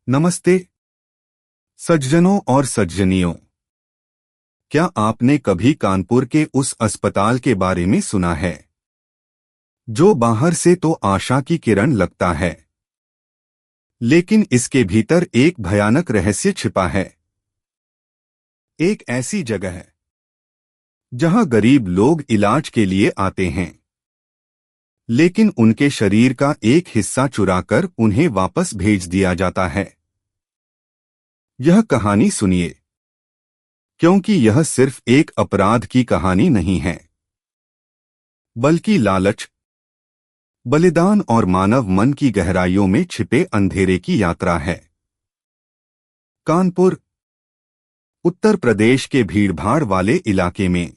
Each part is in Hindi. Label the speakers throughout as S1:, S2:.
S1: नमस्ते सज्जनों और सज्जनियों। क्या आपने कभी कानपुर के उस अस्पताल के बारे में सुना है जो बाहर से तो आशा की किरण लगता है, लेकिन इसके भीतर एक भयानक रहस्य छिपा है। एक ऐसी जगह है जहां गरीब लोग इलाज के लिए आते हैं, लेकिन उनके शरीर का एक हिस्सा चुराकर उन्हें वापस भेज दिया जाता है। यह कहानी सुनिए, क्योंकि यह सिर्फ एक अपराध की कहानी नहीं है, बल्कि लालच, बलिदान और मानव मन की गहराइयों में छिपे अंधेरे की यात्रा है। कानपुर, उत्तर प्रदेश के भीड़भाड़ वाले इलाके में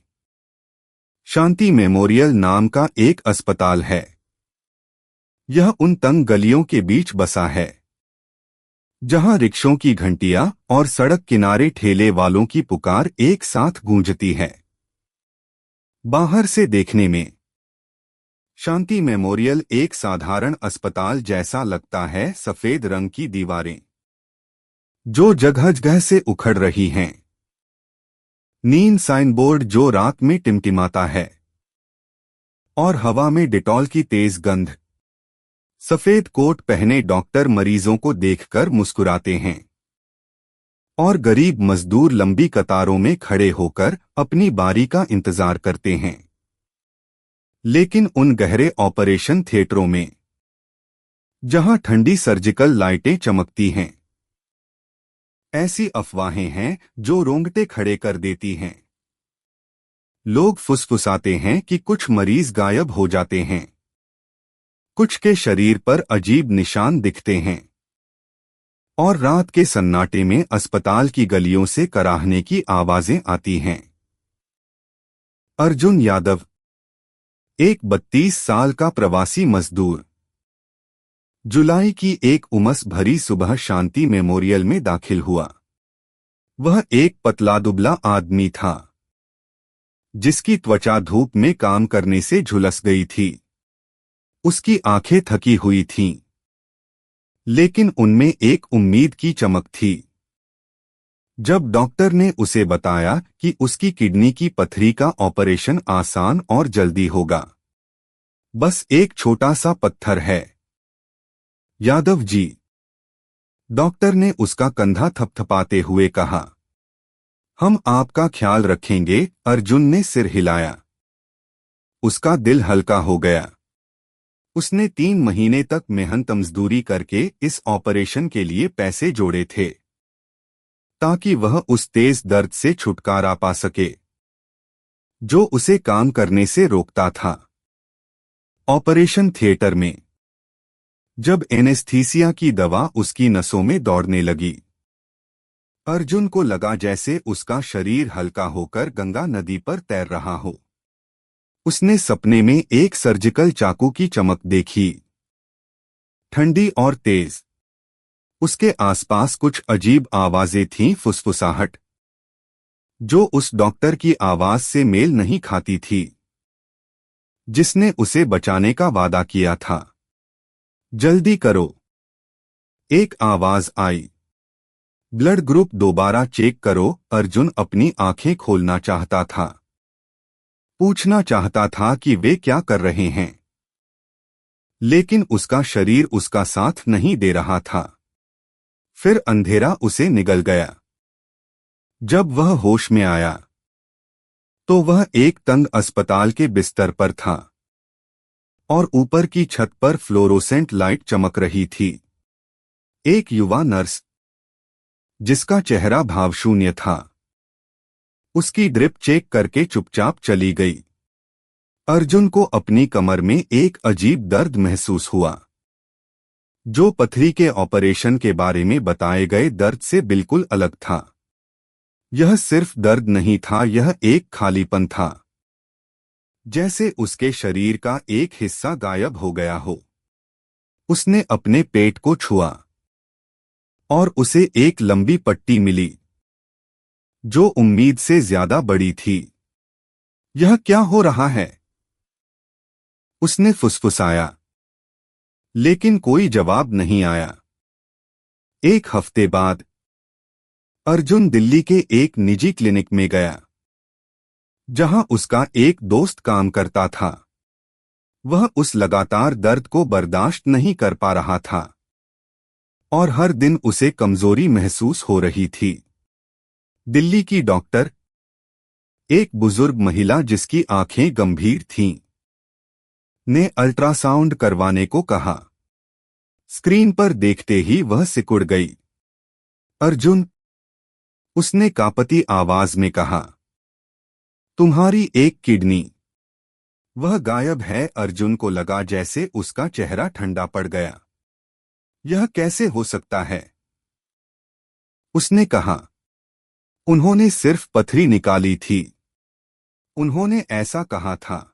S1: शांति मेमोरियल नाम का एक अस्पताल है। यह उन तंग गलियों के बीच बसा है जहां रिक्शों की घंटियां और सड़क किनारे ठेले वालों की पुकार एक साथ गूंजती है। बाहर से देखने में शांति मेमोरियल एक साधारण अस्पताल जैसा लगता है। सफेद रंग की दीवारें जो जगह जगह से उखड़ रही हैं, नीम साइन बोर्ड जो रात में टिमटिमाता है, और हवा में डिटॉल की तेज गंध। सफेद कोट पहने डॉक्टर मरीजों को देखकर मुस्कुराते हैं, और गरीब मजदूर लंबी कतारों में खड़े होकर अपनी बारी का इंतजार करते हैं। लेकिन उन गहरे ऑपरेशन थिएटरों में, जहां ठंडी सर्जिकल लाइटें चमकती हैं, ऐसी अफवाहें हैं जो रोंगटे खड़े कर देती हैं। लोग फुसफुसाते हैं कि कुछ मरीज गायब हो जाते हैं, कुछ के शरीर पर अजीब निशान दिखते हैं, और रात के सन्नाटे में अस्पताल की गलियों से कराहने की आवाजें आती हैं। अर्जुन यादव, एक 32 साल का प्रवासी मजदूर, जुलाई की एक उमस भरी सुबह शांति मेमोरियल में दाखिल हुआ। वह एक पतला दुबला आदमी था, जिसकी त्वचा धूप में काम करने से झुलस गई थी। उसकी आंखें थकी हुई थीं, लेकिन उनमें एक उम्मीद की चमक थी। जब डॉक्टर ने उसे बताया कि उसकी किडनी की पथरी का ऑपरेशन आसान और जल्दी होगा, बस एक छोटा सा पत्थर है। यादव जी, डॉक्टर ने उसका कंधा थपथपाते हुए कहा। हम आपका ख्याल रखेंगे। अर्जुन ने सिर हिलाया। उसका दिल हल्का हो गया। उसने 3 महीने तक मेहनत मजदूरी करके इस ऑपरेशन के लिए पैसे जोड़े थे, ताकि वह उस तेज दर्द से छुटकारा पा सके जो उसे काम करने से रोकता था। ऑपरेशन थिएटर में जब एनेस्थीसिया की दवा उसकी नसों में दौड़ने लगी, अर्जुन को लगा जैसे उसका शरीर हल्का होकर गंगा नदी पर तैर रहा हो। उसने सपने में एक सर्जिकल चाकू की चमक देखी, ठंडी और तेज। उसके आसपास कुछ अजीब आवाजें थीं, फुसफुसाहट, जो उस डॉक्टर की आवाज से मेल नहीं खाती थी, जिसने उसे बचाने का वादा किया था। जल्दी करो, एक आवाज आई। ब्लड ग्रुप दोबारा चेक करो। अर्जुन अपनी आंखें खोलना चाहता था, पूछना चाहता था कि वे क्या कर रहे हैं, लेकिन उसका शरीर उसका साथ नहीं दे रहा था। फिर अंधेरा उसे निगल गया। जब वह होश में आया, तो वह एक तंग अस्पताल के बिस्तर पर था, और ऊपर की छत पर फ्लोरोसेंट लाइट चमक रही थी। एक युवा नर्स, जिसका चेहरा भावशून्य था, उसकी ड्रिप चेक करके चुपचाप चली गई। अर्जुन को अपनी कमर में एक अजीब दर्द महसूस हुआ, जो पथरी के ऑपरेशन के बारे में बताए गए दर्द से बिल्कुल अलग था। यह सिर्फ दर्द नहीं था, यह एक खालीपन था, जैसे उसके शरीर का एक हिस्सा गायब हो गया हो। उसने अपने पेट को छुआ, और उसे एक लंबी पट्टी मिली, जो उम्मीद से ज्यादा बड़ी थी। यह क्या हो रहा है? उसने फुसफुसाया, लेकिन कोई जवाब नहीं आया। एक हफ्ते बाद अर्जुन दिल्ली के एक निजी क्लिनिक में गया, जहां उसका एक दोस्त काम करता था। वह उस लगातार दर्द को बर्दाश्त नहीं कर पा रहा था और हर दिन उसे कमजोरी महसूस हो रही थी। दिल्ली की डॉक्टर, एक बुजुर्ग महिला जिसकी आंखें गंभीर थीं, ने अल्ट्रासाउंड करवाने को कहा। स्क्रीन पर देखते ही वह सिकुड़ गई। अर्जुन, उसने कांपती आवाज में कहा, तुम्हारी एक किडनी। वह गायब है। अर्जुन को लगा जैसे उसका चेहरा ठंडा पड़ गया। यह कैसे हो सकता है? उसने कहा, उन्होंने सिर्फ पथरी निकाली थी। उन्होंने ऐसा कहा था।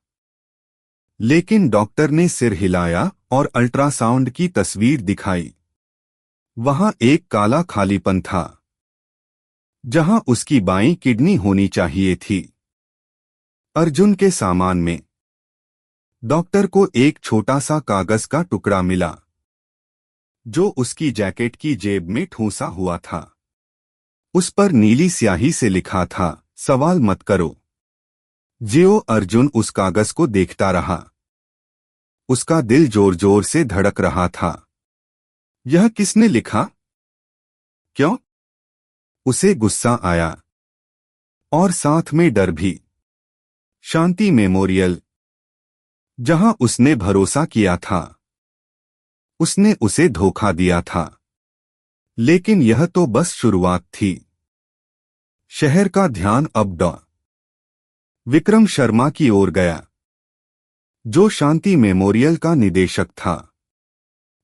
S1: लेकिन डॉक्टर ने सिर हिलाया और अल्ट्रासाउंड की तस्वीर दिखाई। वहां एक काला खालीपन था, जहां उसकी बाईं किडनी होनी चाहिए थी। अर्जुन के सामान में डॉक्टर को एक छोटा सा कागज का टुकड़ा मिला, जो उसकी जैकेट की जेब में ठूंसा हुआ था। उस पर नीली स्याही से लिखा था, सवाल मत करो, जियो। अर्जुन उस कागज को देखता रहा। उसका दिल जोर जोर से धड़क रहा था। यह किसने लिखा? क्यों? उसे गुस्सा आया और साथ में डर भी। शांति मेमोरियल, जहां उसने भरोसा किया था। उसने उसे धोखा दिया था। लेकिन यह तो बस शुरुआत थी। शहर का ध्यान अब डॉ. विक्रम शर्मा की ओर गया, जो शांति मेमोरियल का निदेशक था।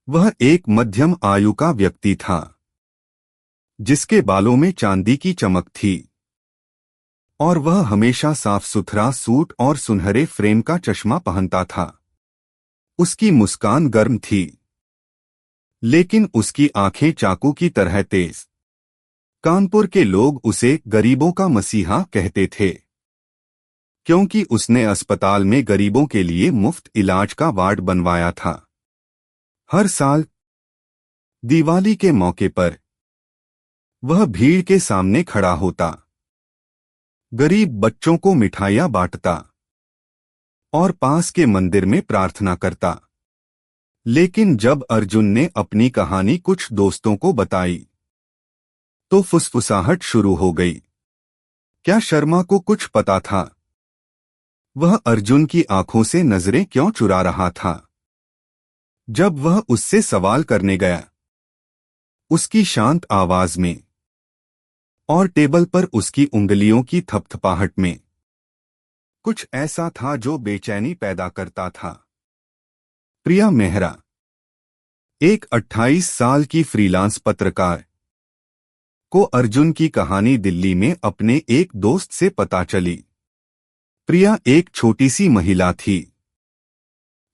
S1: वह एक मध्यम आयु का व्यक्ति था, जिसके बालों में चांदी की चमक थी और वह हमेशा साफ सुथरा सूट और सुनहरे फ्रेम का चश्मा पहनता था। उसकी मुस्कान गर्म थी, लेकिन उसकी आंखें चाकू की तरह तेज। कानपुर के लोग उसे गरीबों का मसीहा कहते थे, क्योंकि उसने अस्पताल में गरीबों के लिए मुफ्त इलाज का वार्ड बनवाया था। हर साल दिवाली के मौके पर वह भीड़ के सामने खड़ा होता, गरीब बच्चों को मिठाइयां बांटता और पास के मंदिर में प्रार्थना करता। लेकिन जब अर्जुन ने अपनी कहानी कुछ दोस्तों को बताई, तो फुसफुसाहट शुरू हो गई। क्या शर्मा को कुछ पता था? वह अर्जुन की आंखों से नजरें क्यों चुरा रहा था? जब वह उससे सवाल करने गया, उसकी शांत आवाज में और टेबल पर उसकी उंगलियों की थपथपाहट में कुछ ऐसा था जो बेचैनी पैदा करता था। प्रिया मेहरा, एक 28 साल की फ्रीलांस पत्रकार, को अर्जुन की कहानी दिल्ली में अपने एक दोस्त से पता चली। प्रिया एक छोटी सी महिला थी,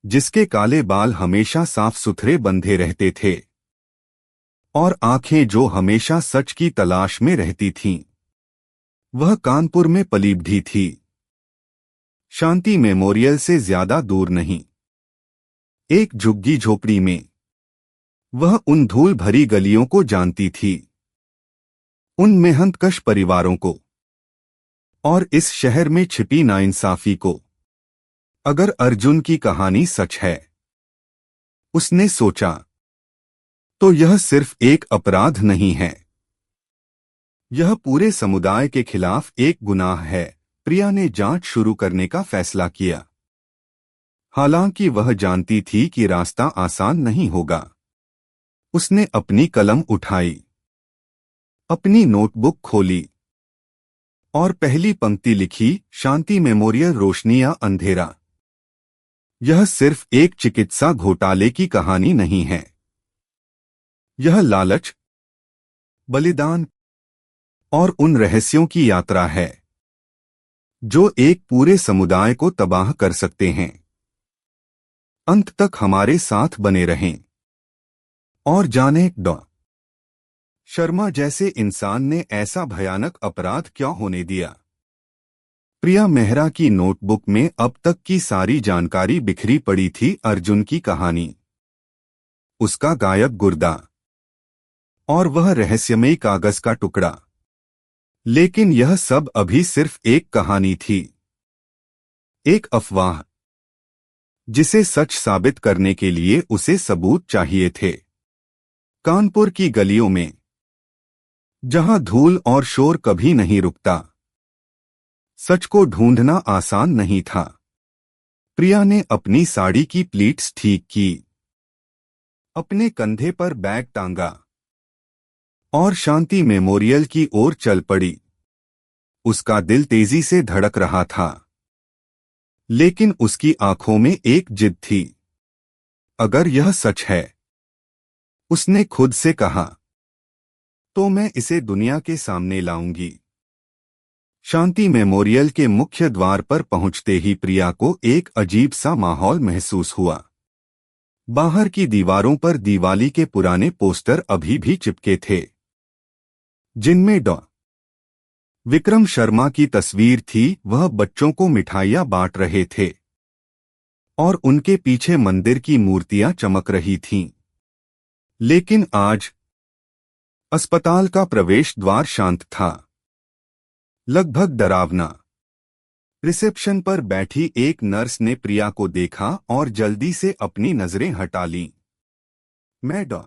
S1: जिसके काले बाल हमेशा साफ सुथरे बंधे रहते थे और आंखें जो हमेशा सच की तलाश में रहती थीं। वह कानपुर में पली बढ़ी थी, शांति मेमोरियल से ज्यादा दूर नहीं। एक झुग्गी झोपड़ी में वह उन धूल भरी गलियों को जानती थी, उन मेहनतकश परिवारों को और इस शहर में छिपी नाइंसाफी को। अगर अर्जुन की कहानी सच है, उसने सोचा, तो यह सिर्फ एक अपराध नहीं है, यह पूरे समुदाय के खिलाफ एक गुनाह है। प्रिया ने जांच शुरू करने का फैसला किया। हालांकि वह जानती थी कि रास्ता आसान नहीं होगा। उसने अपनी कलम उठाई, अपनी नोटबुक खोली और पहली पंक्ति लिखी, शांति मेमोरियल, रोशनी या अंधेरा। यह सिर्फ एक चिकित्सा घोटाले की कहानी नहीं है। यह लालच, बलिदान और उन रहस्यों की यात्रा है जो एक पूरे समुदाय को तबाह कर सकते हैं। अंत तक हमारे साथ बने रहें और जानें डॉ. शर्मा जैसे इंसान ने ऐसा भयानक अपराध क्यों होने दिया। प्रिया मेहरा की नोटबुक में अब तक की सारी जानकारी बिखरी पड़ी थी। अर्जुन की कहानी, उसका गायब गुर्दा और वह रहस्यमयी कागज का टुकड़ा। लेकिन यह सब अभी सिर्फ एक कहानी थी, एक अफवाह, जिसे सच साबित करने के लिए उसे सबूत चाहिए थे। कानपुर की गलियों में, जहां धूल और शोर कभी नहीं रुकता, सच को ढूंढना आसान नहीं था। प्रिया ने अपनी साड़ी की प्लीट्स ठीक की, अपने कंधे पर बैग टांगा और शांति मेमोरियल की ओर चल पड़ी। उसका दिल तेजी से धड़क रहा था, लेकिन उसकी आंखों में एक जिद थी। अगर यह सच है, उसने खुद से कहा, तो मैं इसे दुनिया के सामने लाऊंगी। शांति मेमोरियल के मुख्य द्वार पर पहुंचते ही प्रिया को एक अजीब सा माहौल महसूस हुआ। बाहर की दीवारों पर दिवाली के पुराने पोस्टर अभी भी चिपके थे, जिनमें डॉ विक्रम शर्मा की तस्वीर थी। वह बच्चों को मिठाइयां बांट रहे थे और उनके पीछे मंदिर की मूर्तियां चमक रही थीं। लेकिन आज अस्पताल का प्रवेश द्वार शांत था, लगभग डरावना। रिसेप्शन पर बैठी एक नर्स ने प्रिया को देखा और जल्दी से अपनी नजरें हटा लीं। मैं डॉ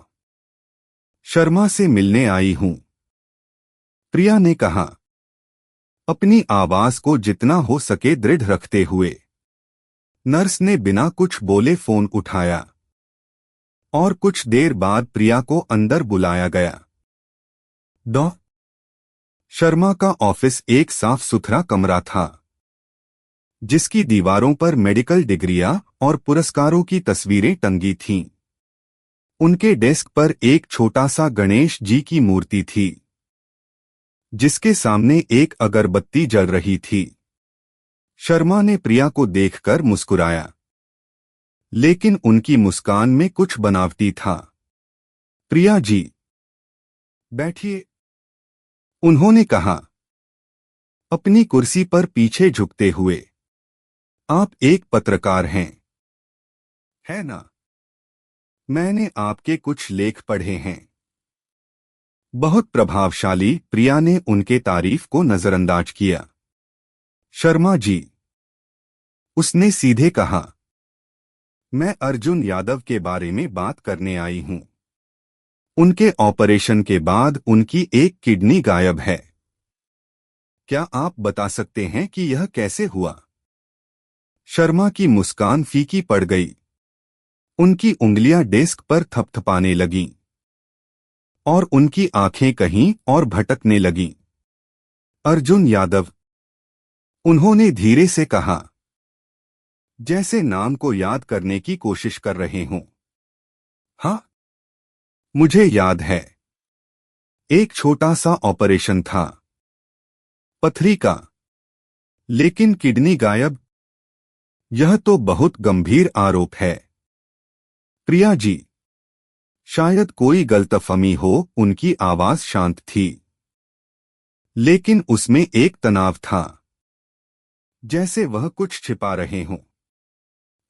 S1: शर्मा से मिलने आई हूं, प्रिया ने कहा, अपनी आवाज को जितना हो सके दृढ़ रखते हुए। नर्स ने बिना कुछ बोले फोन उठाया और कुछ देर बाद प्रिया को अंदर बुलाया गया। डॉ शर्मा का ऑफिस एक साफ सुथरा कमरा था, जिसकी दीवारों पर मेडिकल डिग्रियां और पुरस्कारों की तस्वीरें टंगी थीं। उनके डेस्क पर एक छोटा सा गणेश जी की मूर्ति थी, जिसके सामने एक अगरबत्ती जल रही थी। शर्मा ने प्रिया को देखकर मुस्कुराया, लेकिन उनकी मुस्कान में कुछ बनावटी था। प्रिया जी, बैठिए, उन्होंने कहा, अपनी कुर्सी पर पीछे झुकते हुए। आप एक पत्रकार हैं, है ना? मैंने आपके कुछ लेख पढ़े हैं। बहुत प्रभावशाली। प्रिया ने उनके तारीफ को नजरअंदाज किया। शर्मा जी, उसने सीधे कहा, मैं अर्जुन यादव के बारे में बात करने आई हूं। उनके ऑपरेशन के बाद उनकी एक किडनी गायब है। क्या आप बता सकते हैं कि यह कैसे हुआ? शर्मा की मुस्कान फीकी पड़ गई। उनकी उंगलियां डेस्क पर थपथपाने लगीं और उनकी आंखें कहीं और भटकने लगीं। अर्जुन यादव, उन्होंने धीरे से कहा, जैसे नाम को याद करने की कोशिश कर रहे हों। हाँ, मुझे याद है। एक छोटा सा ऑपरेशन था, पथरी का। लेकिन किडनी गायब, यह तो बहुत गंभीर आरोप है। प्रिया जी, शायद कोई गलतफहमी हो। उनकी आवाज शांत थी, लेकिन उसमें एक तनाव था, जैसे वह कुछ छिपा रहे हों।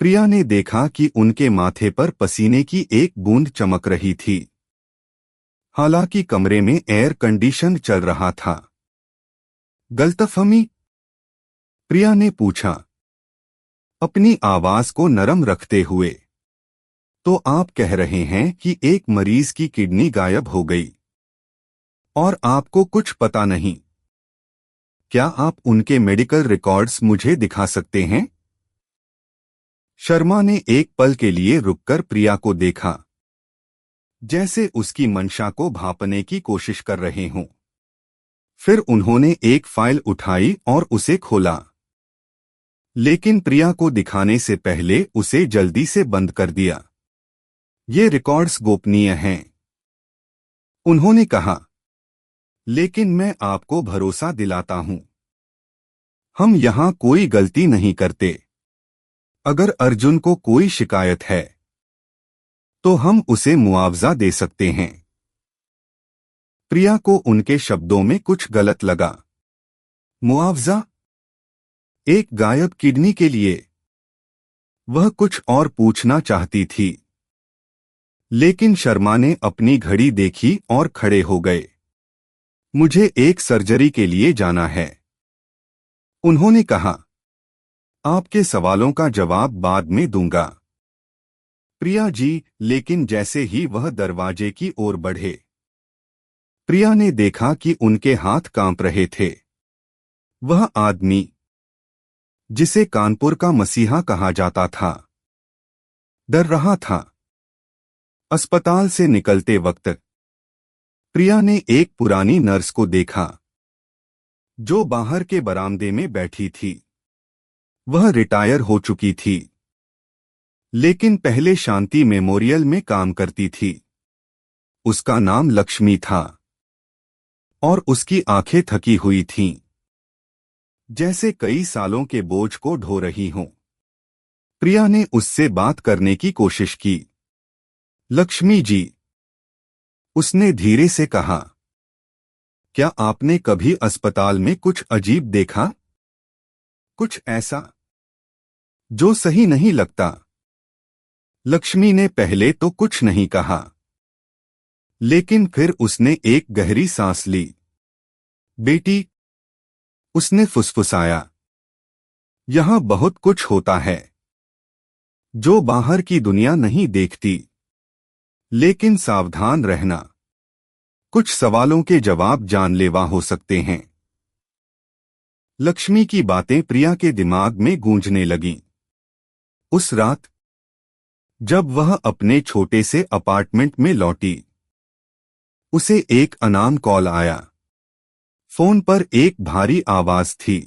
S1: प्रिया ने देखा कि उनके माथे पर पसीने की एक बूंद चमक रही थी। हालांकि कमरे में एयर कंडीशन चल रहा था। गलतफहमी? प्रिया ने पूछा, अपनी आवाज को नरम रखते हुए। तो आप कह रहे हैं कि एक मरीज की किडनी गायब हो गई और आपको कुछ पता नहीं? क्या आप उनके मेडिकल रिकॉर्ड्स मुझे दिखा सकते हैं? शर्मा ने एक पल के लिए रुककर प्रिया को देखा, जैसे उसकी मंशा को भांपने की कोशिश कर रहे हों। फिर उन्होंने एक फाइल उठाई और उसे खोला, लेकिन प्रिया को दिखाने से पहले उसे जल्दी से बंद कर दिया। ये रिकॉर्ड्स गोपनीय हैं, उन्होंने कहा, लेकिन मैं आपको भरोसा दिलाता हूं, हम यहां कोई गलती नहीं करते। अगर अर्जुन को कोई शिकायत है, तो हम उसे मुआवजा दे सकते हैं। प्रिया को उनके शब्दों में कुछ गलत लगा। मुआवजा? एक गायब किडनी के लिए? वह कुछ और पूछना चाहती थी, लेकिन शर्मा ने अपनी घड़ी देखी और खड़े हो गए। मुझे एक सर्जरी के लिए जाना है, उन्होंने कहा। आपके सवालों का जवाब बाद में दूंगा, प्रिया जी। लेकिन जैसे ही वह दरवाजे की ओर बढ़े, प्रिया ने देखा कि उनके हाथ कांप रहे थे। वह आदमी, जिसे कानपुर का मसीहा कहा जाता था, डर रहा था। अस्पताल से निकलते वक्त प्रिया ने एक पुरानी नर्स को देखा, जो बाहर के बरामदे में बैठी थी। वह रिटायर हो चुकी थी, लेकिन पहले शांति मेमोरियल में काम करती थी। उसका नाम लक्ष्मी था और उसकी आंखें थकी हुई थीं, जैसे कई सालों के बोझ को ढो रही हों। प्रिया ने उससे बात करने की कोशिश की। लक्ष्मी जी, उसने धीरे से कहा, क्या आपने कभी अस्पताल में कुछ अजीब देखा? कुछ ऐसा जो सही नहीं लगता? लक्ष्मी ने पहले तो कुछ नहीं कहा, लेकिन फिर उसने एक गहरी सांस ली। बेटी, उसने फुसफुसाया, यहां बहुत कुछ होता है जो बाहर की दुनिया नहीं देखती। लेकिन सावधान रहना, कुछ सवालों के जवाब जानलेवा हो सकते हैं। लक्ष्मी की बातें प्रिया के दिमाग में गूंजने लगीं। उस रात जब वह अपने छोटे से अपार्टमेंट में लौटी, उसे एक अनाम कॉल आया। फोन पर एक भारी आवाज थी।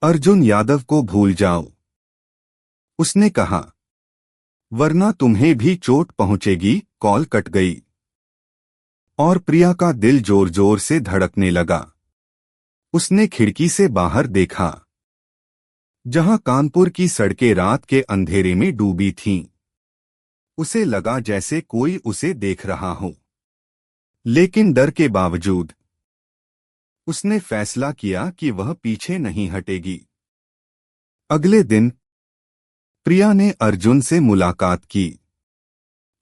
S1: अर्जुन यादव को भूल जाओ, उसने कहा, वरना तुम्हें भी चोट पहुंचेगी। कॉल कट गई और प्रिया का दिल जोर जोर से धड़कने लगा। उसने खिड़की से बाहर देखा, जहां कानपुर की सड़कें रात के अंधेरे में डूबी थीं। उसे लगा जैसे कोई उसे देख रहा हो, लेकिन डर के बावजूद उसने फैसला किया कि वह पीछे नहीं हटेगी। अगले दिन प्रिया ने अर्जुन से मुलाकात की।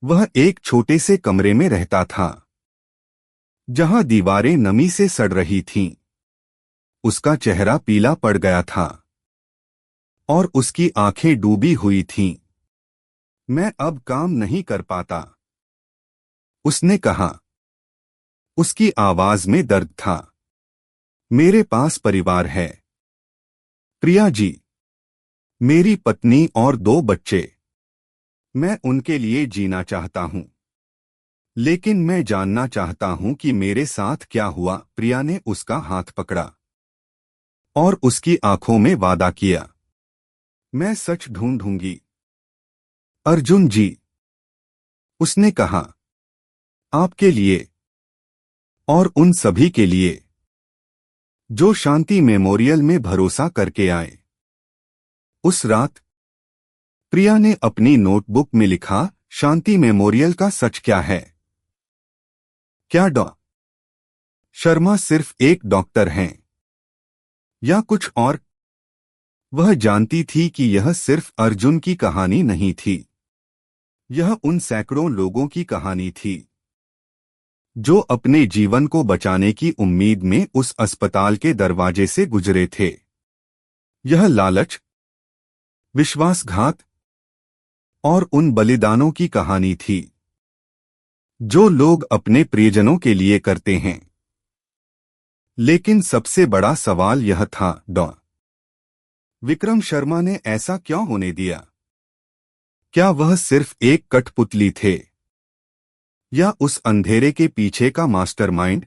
S1: वह एक छोटे से कमरे में रहता था, जहां दीवारें नमी से सड़ रही थीं। उसका चेहरा पीला पड़ गया था और उसकी आंखें डूबी हुई थीं। मैं अब काम नहीं कर पाता, उसने कहा। उसकी आवाज में दर्द था। मेरे पास परिवार है, प्रिया जी, मेरी पत्नी और 2 बच्चे। मैं उनके लिए जीना चाहता हूं, लेकिन मैं जानना चाहता हूं कि मेरे साथ क्या हुआ। प्रिया ने उसका हाथ पकड़ा और उसकी आंखों में वादा किया, मैं सच ढूंढूंगी। अर्जुन जी, उसने कहा, आपके लिए और उन सभी के लिए जो शांति मेमोरियल में भरोसा करके आए। उस रात प्रिया ने अपनी नोटबुक में लिखा, शांति मेमोरियल का सच क्या है? क्या डॉ शर्मा सिर्फ एक डॉक्टर हैं या कुछ और? वह जानती थी कि यह सिर्फ अर्जुन की कहानी नहीं थी, यह उन सैकड़ों लोगों की कहानी थी जो अपने जीवन को बचाने की उम्मीद में उस अस्पताल के दरवाजे से गुजरे थे। यह लालच, विश्वासघात और उन बलिदानों की कहानी थी जो लोग अपने प्रियजनों के लिए करते हैं। लेकिन सबसे बड़ा सवाल यह था, डॉ विक्रम शर्मा ने ऐसा क्यों होने दिया? क्या वह सिर्फ एक कठपुतली थे या उस अंधेरे के पीछे का मास्टरमाइंड?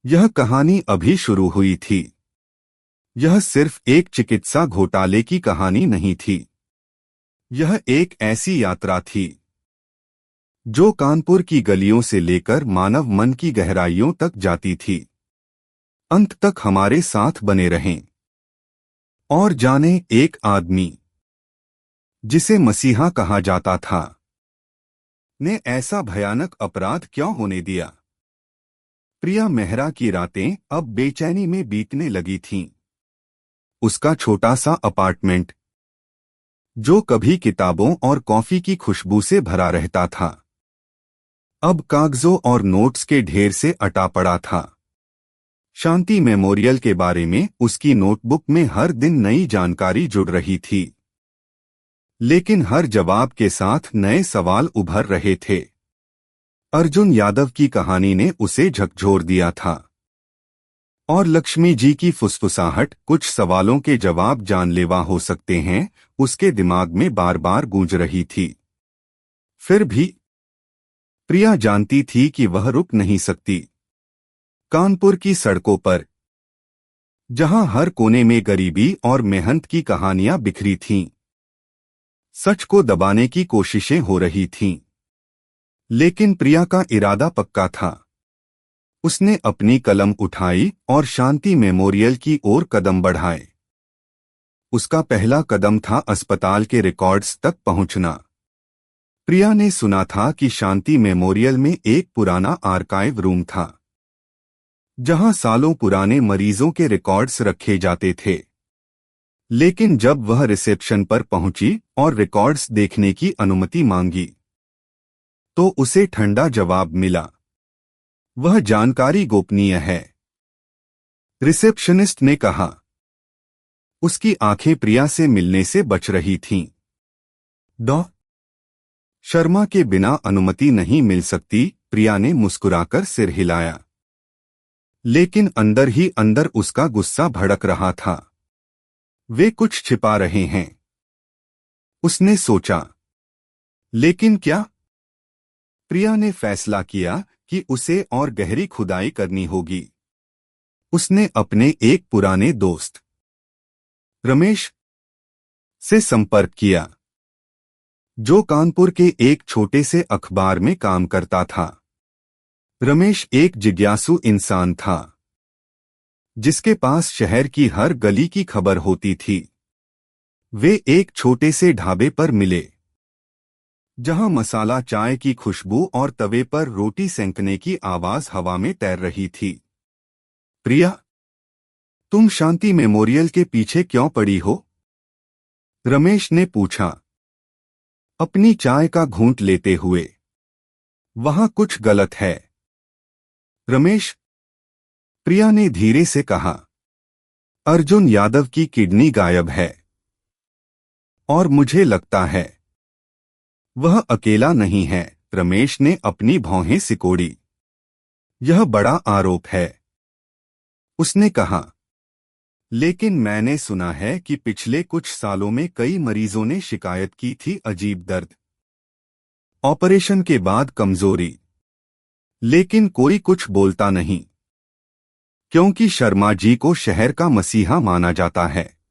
S1: यह कहानी अभी शुरू हुई थी। यह सिर्फ एक चिकित्सा घोटाले की कहानी नहीं थी, यह एक ऐसी यात्रा थी जो कानपुर की गलियों से लेकर मानव मन की गहराइयों तक जाती थी। अंत तक हमारे साथ बने रहें और जाने, एक आदमी जिसे मसीहा कहा जाता था ने ऐसा भयानक अपराध क्यों होने दिया? प्रिया मेहरा की रातें अब बेचैनी में बीतने लगी थीं। उसका छोटा सा अपार्टमेंट जो कभी किताबों और कॉफी की खुशबू से भरा रहता था, अब कागजों और नोट्स के ढेर से अटा पड़ा था। शांति मेमोरियल के बारे में उसकी नोटबुक में हर दिन नई जानकारी जुड़ रही थी, लेकिन हर जवाब के साथ नए सवाल उभर रहे थे। अर्जुन यादव की कहानी ने उसे झकझोर दिया था, और लक्ष्मी जी की फुसफुसाहट, कुछ सवालों के जवाब जानलेवा हो सकते हैं, उसके दिमाग में बार बार गूंज रही थी। फिर भी प्रिया जानती थी कि वह रुक नहीं सकती। कानपुर की सड़कों पर, जहां हर कोने में गरीबी और मेहनत की कहानियां बिखरी थीं, सच को दबाने की कोशिशें हो रही थीं। लेकिन प्रिया का इरादा पक्का था। उसने अपनी कलम उठाई और शांति मेमोरियल की ओर कदम बढ़ाए। उसका पहला कदम था अस्पताल के रिकॉर्ड्स तक पहुंचना। प्रिया ने सुना था कि शांति मेमोरियल में एक पुराना आर्काइव रूम था, जहां सालों पुराने मरीजों के रिकॉर्ड्स रखे जाते थे। लेकिन जब वह रिसेप्शन पर पहुंची और रिकॉर्ड्स देखने की अनुमति मांगी, तो उसे ठंडा जवाब मिला, वह जानकारी गोपनीय है। रिसेप्शनिस्ट ने कहा। उसकी आंखें प्रिया से मिलने से बच रही थीं। डॉ शर्मा के बिना अनुमति नहीं मिल सकती, प्रिया ने मुस्कुराकर सिर हिलाया। लेकिन अंदर ही अंदर उसका गुस्सा भड़क रहा था। वे कुछ छिपा रहे हैं, उसने सोचा। लेकिन क्या? प्रिया ने फैसला किया कि उसे और गहरी खुदाई करनी होगी। उसने अपने एक पुराने दोस्त रमेश से संपर्क किया, जो कानपुर के एक छोटे से अखबार में काम करता था। रमेश एक जिज्ञासु इंसान था, जिसके पास शहर की हर गली की खबर होती थी। वे एक छोटे से ढाबे पर मिले, जहां मसाला चाय की खुशबू और तवे पर रोटी सेंकने की आवाज हवा में तैर रही थी। प्रिया, तुम शांति मेमोरियल के पीछे क्यों पड़ी हो? रमेश ने पूछा, अपनी चाय का घूंट लेते हुए। वहां कुछ गलत है, रमेश, प्रिया ने धीरे से कहा। अर्जुन यादव की किडनी गायब है, और मुझे लगता है वह अकेला नहीं है। रमेश ने अपनी भौहें सिकोड़ी। यह बड़ा आरोप है, उसने कहा। लेकिन मैंने सुना है कि पिछले कुछ सालों में कई मरीजों ने शिकायत की थी, अजीब दर्द, ऑपरेशन के बाद कमजोरी। लेकिन कोई कुछ बोलता नहीं, क्योंकि शर्मा जी को शहर का मसीहा माना जाता है।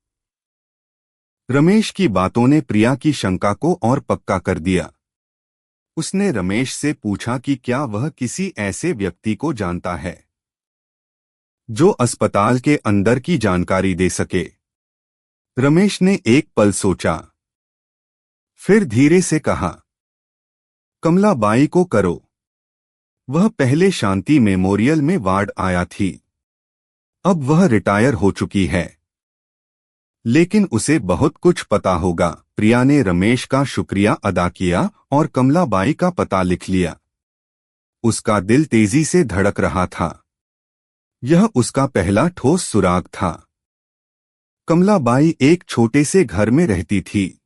S1: रमेश की बातों ने प्रिया की शंका को और पक्का कर दिया। उसने रमेश से पूछा कि क्या वह किसी ऐसे व्यक्ति को जानता है जो अस्पताल के अंदर की जानकारी दे सके। रमेश ने एक पल सोचा, फिर धीरे से कहा, कमला बाई को करो। वह पहले शांति मेमोरियल में वार्ड आया थी, अब वह रिटायर हो चुकी है, लेकिन उसे बहुत कुछ पता होगा। प्रिया ने रमेश का शुक्रिया अदा किया और कमला बाई का पता लिख लिया। उसका दिल तेजी से धड़क रहा था। यह उसका पहला ठोस सुराग था। कमला बाई एक छोटे से घर में रहती थी,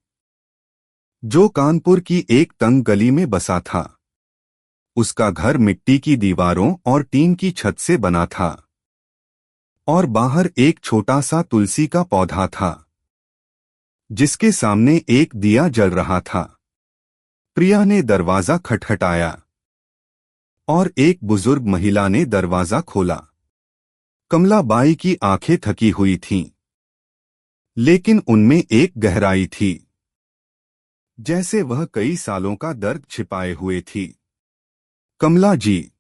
S1: जो कानपुर की एक तंग गली में बसा था। उसका घर मिट्टी की दीवारों और टीन की छत से बना था, और बाहर एक छोटा सा तुलसी का पौधा था, जिसके सामने एक दिया जल रहा था। प्रिया ने दरवाजा खटखटाया, और एक बुजुर्ग महिला ने दरवाजा खोला। कमला बाई की आंखें थकी हुई थीं, लेकिन उनमें एक गहराई थी, जैसे वह कई सालों का दर्द छिपाए हुए थी। कमला जी,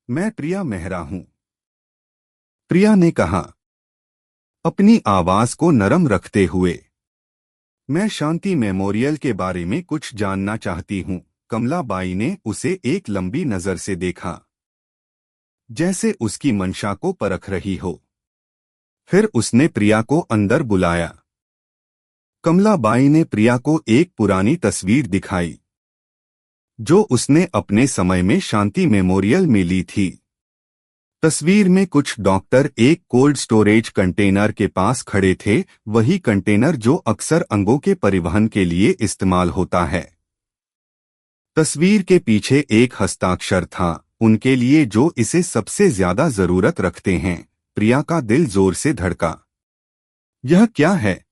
S1: मैं प्रिया मेहरा हूं, प्रिया ने कहा, अपनी आवाज को नरम रखते हुए। मैं शांति मेमोरियल के बारे में कुछ जानना चाहती हूं। कमला बाई ने उसे एक लंबी नजर से देखा, जैसे उसकी मंशा को परख रही हो। फिर उसने प्रिया को अंदर बुलाया। कमलाबाई ने प्रिया को एक पुरानी तस्वीर दिखाई जो उसने अपने समय में शांति मेमोरियल में ली थी। तस्वीर में कुछ डॉक्टर एक कोल्ड स्टोरेज कंटेनर के पास खड़े थे, वही कंटेनर जो अक्सर अंगों के परिवहन के लिए इस्तेमाल होता है। तस्वीर के पीछे एक हस्ताक्षर था, उनके लिए जो इसे सबसे ज्यादा जरूरत रखते हैं। प्रिया का दिल जोर से धड़का। यह क्या है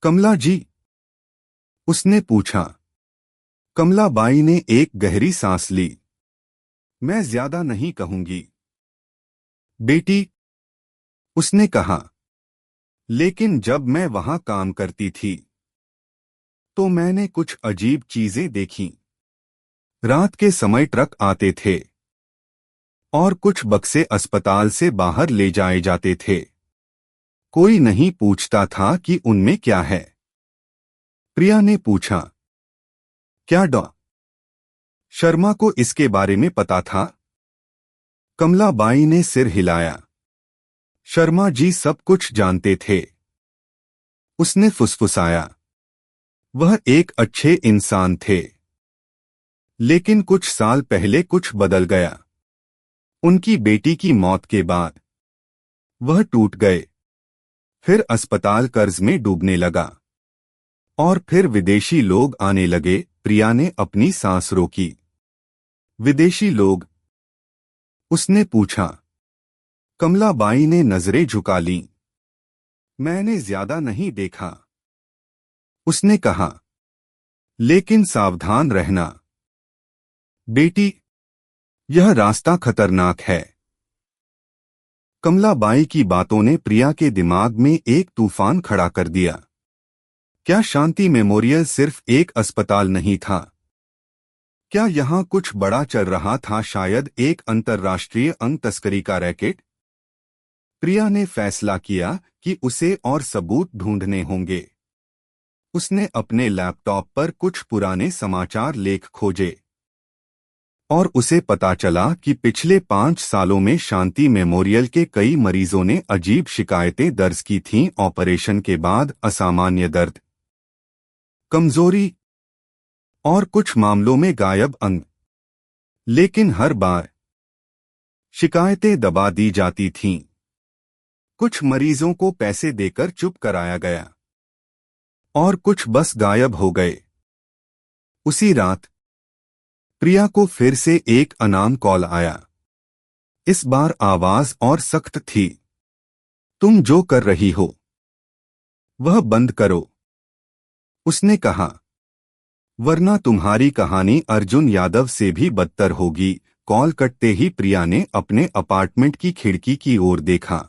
S1: कमला जी? उसने पूछा। कमलाबाई ने एक गहरी सांस ली। मैं ज्यादा नहीं कहूंगी बेटी, उसने कहा। लेकिन जब मैं वहां काम करती थी तो मैंने कुछ अजीब चीजें देखीं। रात के समय ट्रक आते थे और कुछ बक्से अस्पताल से बाहर ले जाए जाते थे। कोई नहीं पूछता था कि उनमें क्या है। प्रिया ने पूछा। क्या डॉ शर्मा को इसके बारे में पता था? कमलाबाई ने सिर हिलाया। शर्मा जी सब कुछ जानते थे, उसने फुसफुसाया। वह एक अच्छे इंसान थे, लेकिन कुछ साल पहले कुछ बदल गया। उनकी बेटी की मौत के बाद वह टूट गए। फिर अस्पताल कर्ज में डूबने लगा और फिर विदेशी लोग आने लगे। प्रिया ने अपनी सांस रोकी। विदेशी लोग? उसने पूछा। कमलाबाई ने नजरें झुका लीं। मैंने ज्यादा नहीं देखा, उसने कहा। लेकिन सावधान रहना बेटी, यह रास्ता खतरनाक है। कमलाबाई की बातों ने प्रिया के दिमाग में एक तूफान खड़ा कर दिया। क्या शांति मेमोरियल सिर्फ एक अस्पताल नहीं था? क्या यहां कुछ बड़ा चल रहा था, शायद एक अंतर्राष्ट्रीय अंग तस्करी का रैकेट? प्रिया ने फैसला किया कि उसे और सबूत ढूंढने होंगे। उसने अपने लैपटॉप पर कुछ पुराने समाचार लेख खोजे और उसे पता चला कि पिछले 5 सालों में शांति मेमोरियल के कई मरीजों ने अजीब शिकायतें दर्ज की थीं। ऑपरेशन के बाद असामान्य दर्द, कमजोरी और कुछ मामलों में गायब अंग। लेकिन हर बार शिकायतें दबा दी जाती थीं। कुछ मरीजों को पैसे देकर चुप कराया गया और कुछ बस गायब हो गए। उसी रात प्रिया को फिर से एक अनाम कॉल आया। इस बार आवाज और सख्त थी। तुम जो कर रही हो वह बंद करो, उसने कहा, वरना तुम्हारी कहानी अर्जुन यादव से भी बदतर होगी। कॉल कटते ही प्रिया ने अपने अपार्टमेंट की खिड़की की ओर देखा।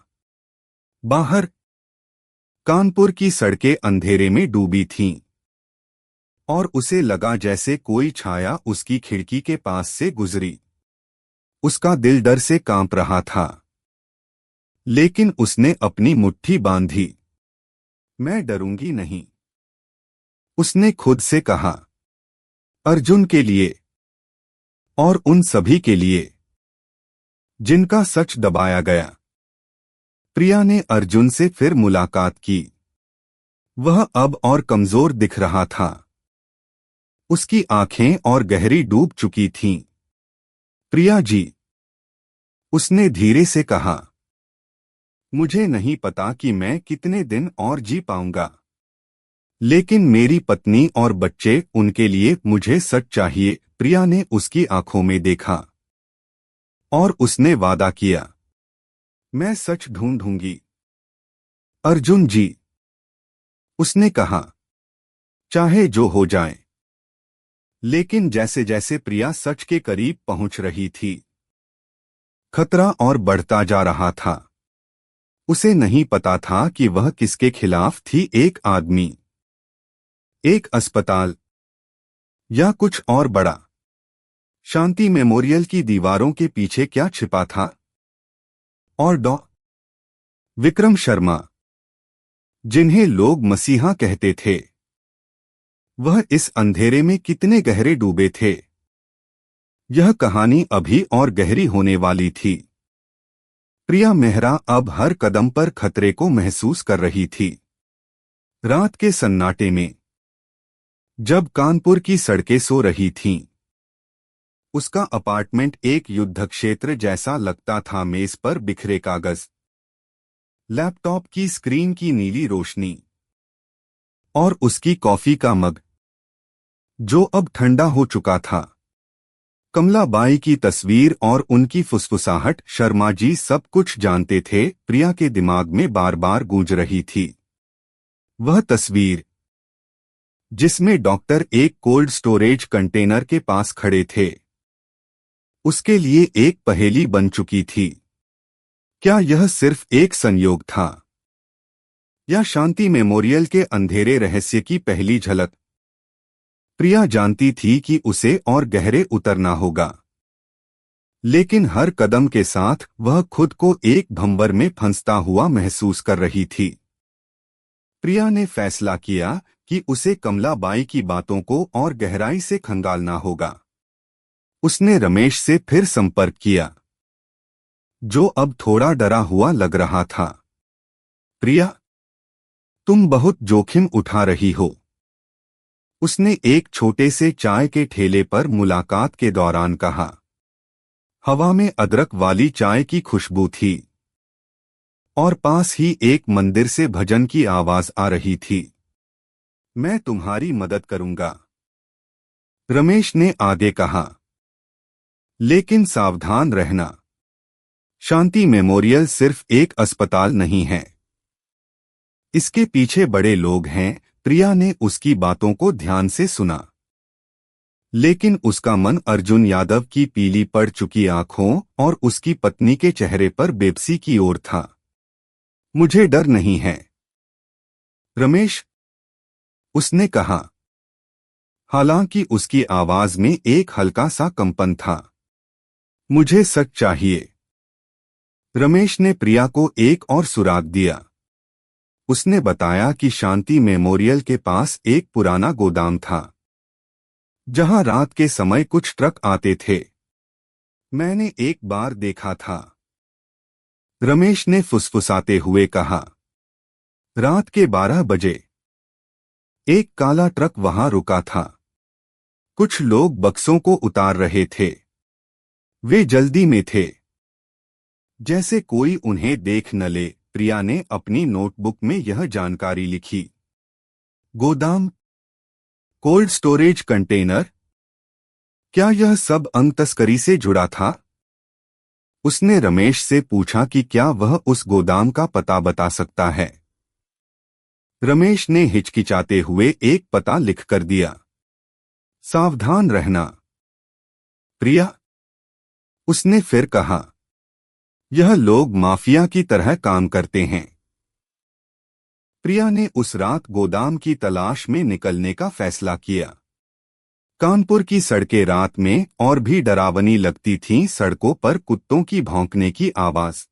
S1: बाहर कानपुर की सड़कें अंधेरे में डूबी थीं और उसे लगा जैसे कोई छाया उसकी खिड़की के पास से गुजरी। उसका दिल डर से कांप रहा था, लेकिन उसने अपनी मुट्ठी बांधी। मैं डरूंगी नहीं, उसने खुद से कहा। अर्जुन के लिए और उन सभी के लिए जिनका सच दबाया गया। प्रिया ने अर्जुन से फिर मुलाकात की। वह अब और कमजोर दिख रहा था। उसकी आंखें और गहरी डूब चुकी थीं। प्रिया जी, उसने धीरे से कहा, मुझे नहीं पता कि मैं कितने दिन और जी पाऊंगा, लेकिन मेरी पत्नी और बच्चे, उनके लिए मुझे सच चाहिए। प्रिया ने उसकी आंखों में देखा और उसने वादा किया, मैं सच ढूंढूंगी। अर्जुन जी, उसने कहा, चाहे जो हो जाए। लेकिन जैसे जैसे प्रिया सच के करीब पहुंच रही थी, खतरा और बढ़ता जा रहा था। उसे नहीं पता था कि वह किसके खिलाफ थी, एक आदमी, एक अस्पताल या कुछ और बड़ा। शांति मेमोरियल की दीवारों के पीछे क्या छिपा था? और डॉ विक्रम शर्मा, जिन्हें लोग मसीहा कहते थे, वह इस अंधेरे में कितने गहरे डूबे थे। यह कहानी अभी और गहरी होने वाली थी। प्रिया मेहरा अब हर कदम पर खतरे को महसूस कर रही थी। रात के सन्नाटे में जब कानपुर की सड़कें सो रही थीं, उसका अपार्टमेंट एक युद्ध क्षेत्र जैसा लगता था। मेज पर बिखरे कागज, लैपटॉप की स्क्रीन की नीली रोशनी और उसकी कॉफी का मग जो अब ठंडा हो चुका था। कमलाबाई की तस्वीर और उनकी फुसफुसाहट, शर्मा जी सब कुछ जानते थे, प्रिया के दिमाग में बार बार गूंज रही थी। वह तस्वीर जिसमें डॉक्टर एक कोल्ड स्टोरेज कंटेनर के पास खड़े थे, उसके लिए एक पहेली बन चुकी थी। क्या यह सिर्फ एक संयोग था या शांति मेमोरियल के अंधेरे रहस्य की पहली झलक? प्रिया जानती थी कि उसे और गहरे उतरना होगा, लेकिन हर कदम के साथ वह खुद को एक भंवर में फंसता हुआ महसूस कर रही थी। प्रिया ने फैसला किया कि उसे कमलाबाई की बातों को और गहराई से खंगालना होगा। उसने रमेश से फिर संपर्क किया, जो अब थोड़ा डरा हुआ लग रहा था। प्रिया, तुम बहुत जोखिम उठा रही हो, उसने एक छोटे से चाय के ठेले पर मुलाकात के दौरान कहा। हवा में अदरक वाली चाय की खुशबू थी और पास ही एक मंदिर से भजन की आवाज आ रही थी। मैं तुम्हारी मदद करूंगा, रमेश ने आगे कहा, लेकिन सावधान रहना। शांति मेमोरियल सिर्फ एक अस्पताल नहीं है, इसके पीछे बड़े लोग हैं। प्रिया ने उसकी बातों को ध्यान से सुना, लेकिन उसका मन अर्जुन यादव की पीली पड़ चुकी आंखों और उसकी पत्नी के चेहरे पर बेबसी की ओर था। मुझे डर नहीं है, रमेश, उसने कहा, हालांकि उसकी आवाज में एक हल्का सा कंपन था। मुझे सच चाहिए। रमेश ने प्रिया को एक और सुराग दिया। उसने बताया कि शांति मेमोरियल के पास एक पुराना गोदाम था, जहां रात के समय कुछ ट्रक आते थे। मैंने एक बार देखा था, रमेश ने फुसफुसाते हुए कहा। रात के 12 बजे एक काला ट्रक वहां रुका था। कुछ लोग बक्सों को उतार रहे थे। वे जल्दी में थे, जैसे कोई उन्हें देख न ले। प्रिया ने अपनी नोटबुक में यह जानकारी लिखी। गोदाम, कोल्ड स्टोरेज कंटेनर, क्या यह सब अंग तस्करी से जुड़ा था? उसने रमेश से पूछा कि क्या वह उस गोदाम का पता बता सकता है। रमेश ने हिचकिचाते हुए एक पता लिखकर दिया। सावधान रहना, प्रिया, उसने फिर कहा। यह लोग माफिया की तरह काम करते हैं। प्रिया ने उस रात गोदाम की तलाश में निकलने का फैसला किया। कानपुर की सड़कें रात में और भी डरावनी लगती थीं। सड़कों पर कुत्तों की भौंकने की आवाज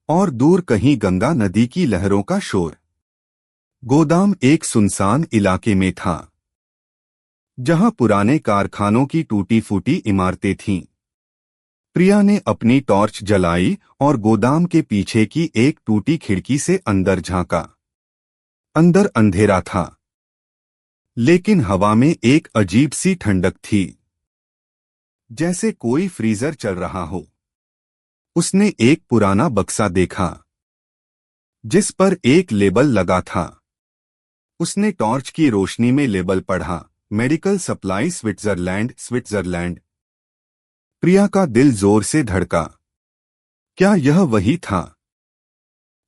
S1: और दूर कहीं गंगा नदी की लहरों का शोर। गोदाम एक सुनसान इलाके में था, जहां पुराने कारखानों की टूटी फूटी इमारतें थीं। प्रिया ने अपनी टॉर्च जलाई और गोदाम के पीछे की एक टूटी खिड़की से अंदर झांका। अंदर अंधेरा था, लेकिन हवा में एक अजीब सी ठंडक थी, जैसे कोई फ्रीजर चल रहा हो। उसने एक पुराना बक्सा देखा, जिस पर एक लेबल लगा था। उसने टॉर्च की रोशनी में लेबल पढ़ा, मेडिकल सप्लाई स्विट्जरलैंड, स्विट्जरलैंड। प्रिया का दिल जोर से धड़का। क्या यह वही था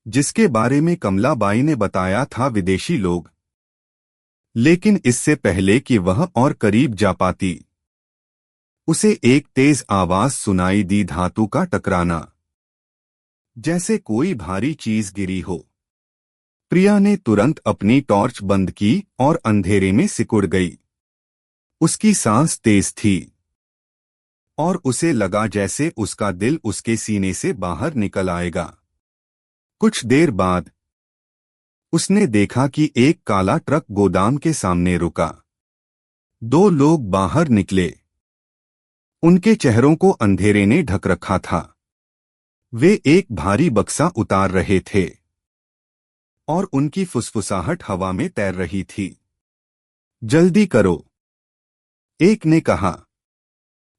S1: जिसके बारे में कमलाबाई ने बताया था? विदेशी लोग। लेकिन इससे पहले कि वह और करीब जा पाती, उसे एक तेज आवाज सुनाई दी, धातु का टकराना, जैसे कोई भारी चीज गिरी हो। प्रिया ने तुरंत अपनी टॉर्च बंद की और अंधेरे में सिकुड़ गई। उसकी सांस तेज थी और उसे लगा जैसे उसका दिल उसके सीने से बाहर निकल आएगा। कुछ देर बाद उसने देखा कि एक काला ट्रक गोदाम के सामने रुका। 2 लोग बाहर निकले। उनके चेहरों को अंधेरे ने ढक रखा था। वे एक भारी बक्सा उतार रहे थे। और उनकी फुसफुसाहट हवा में तैर रही थी। जल्दी करो, एक ने कहा।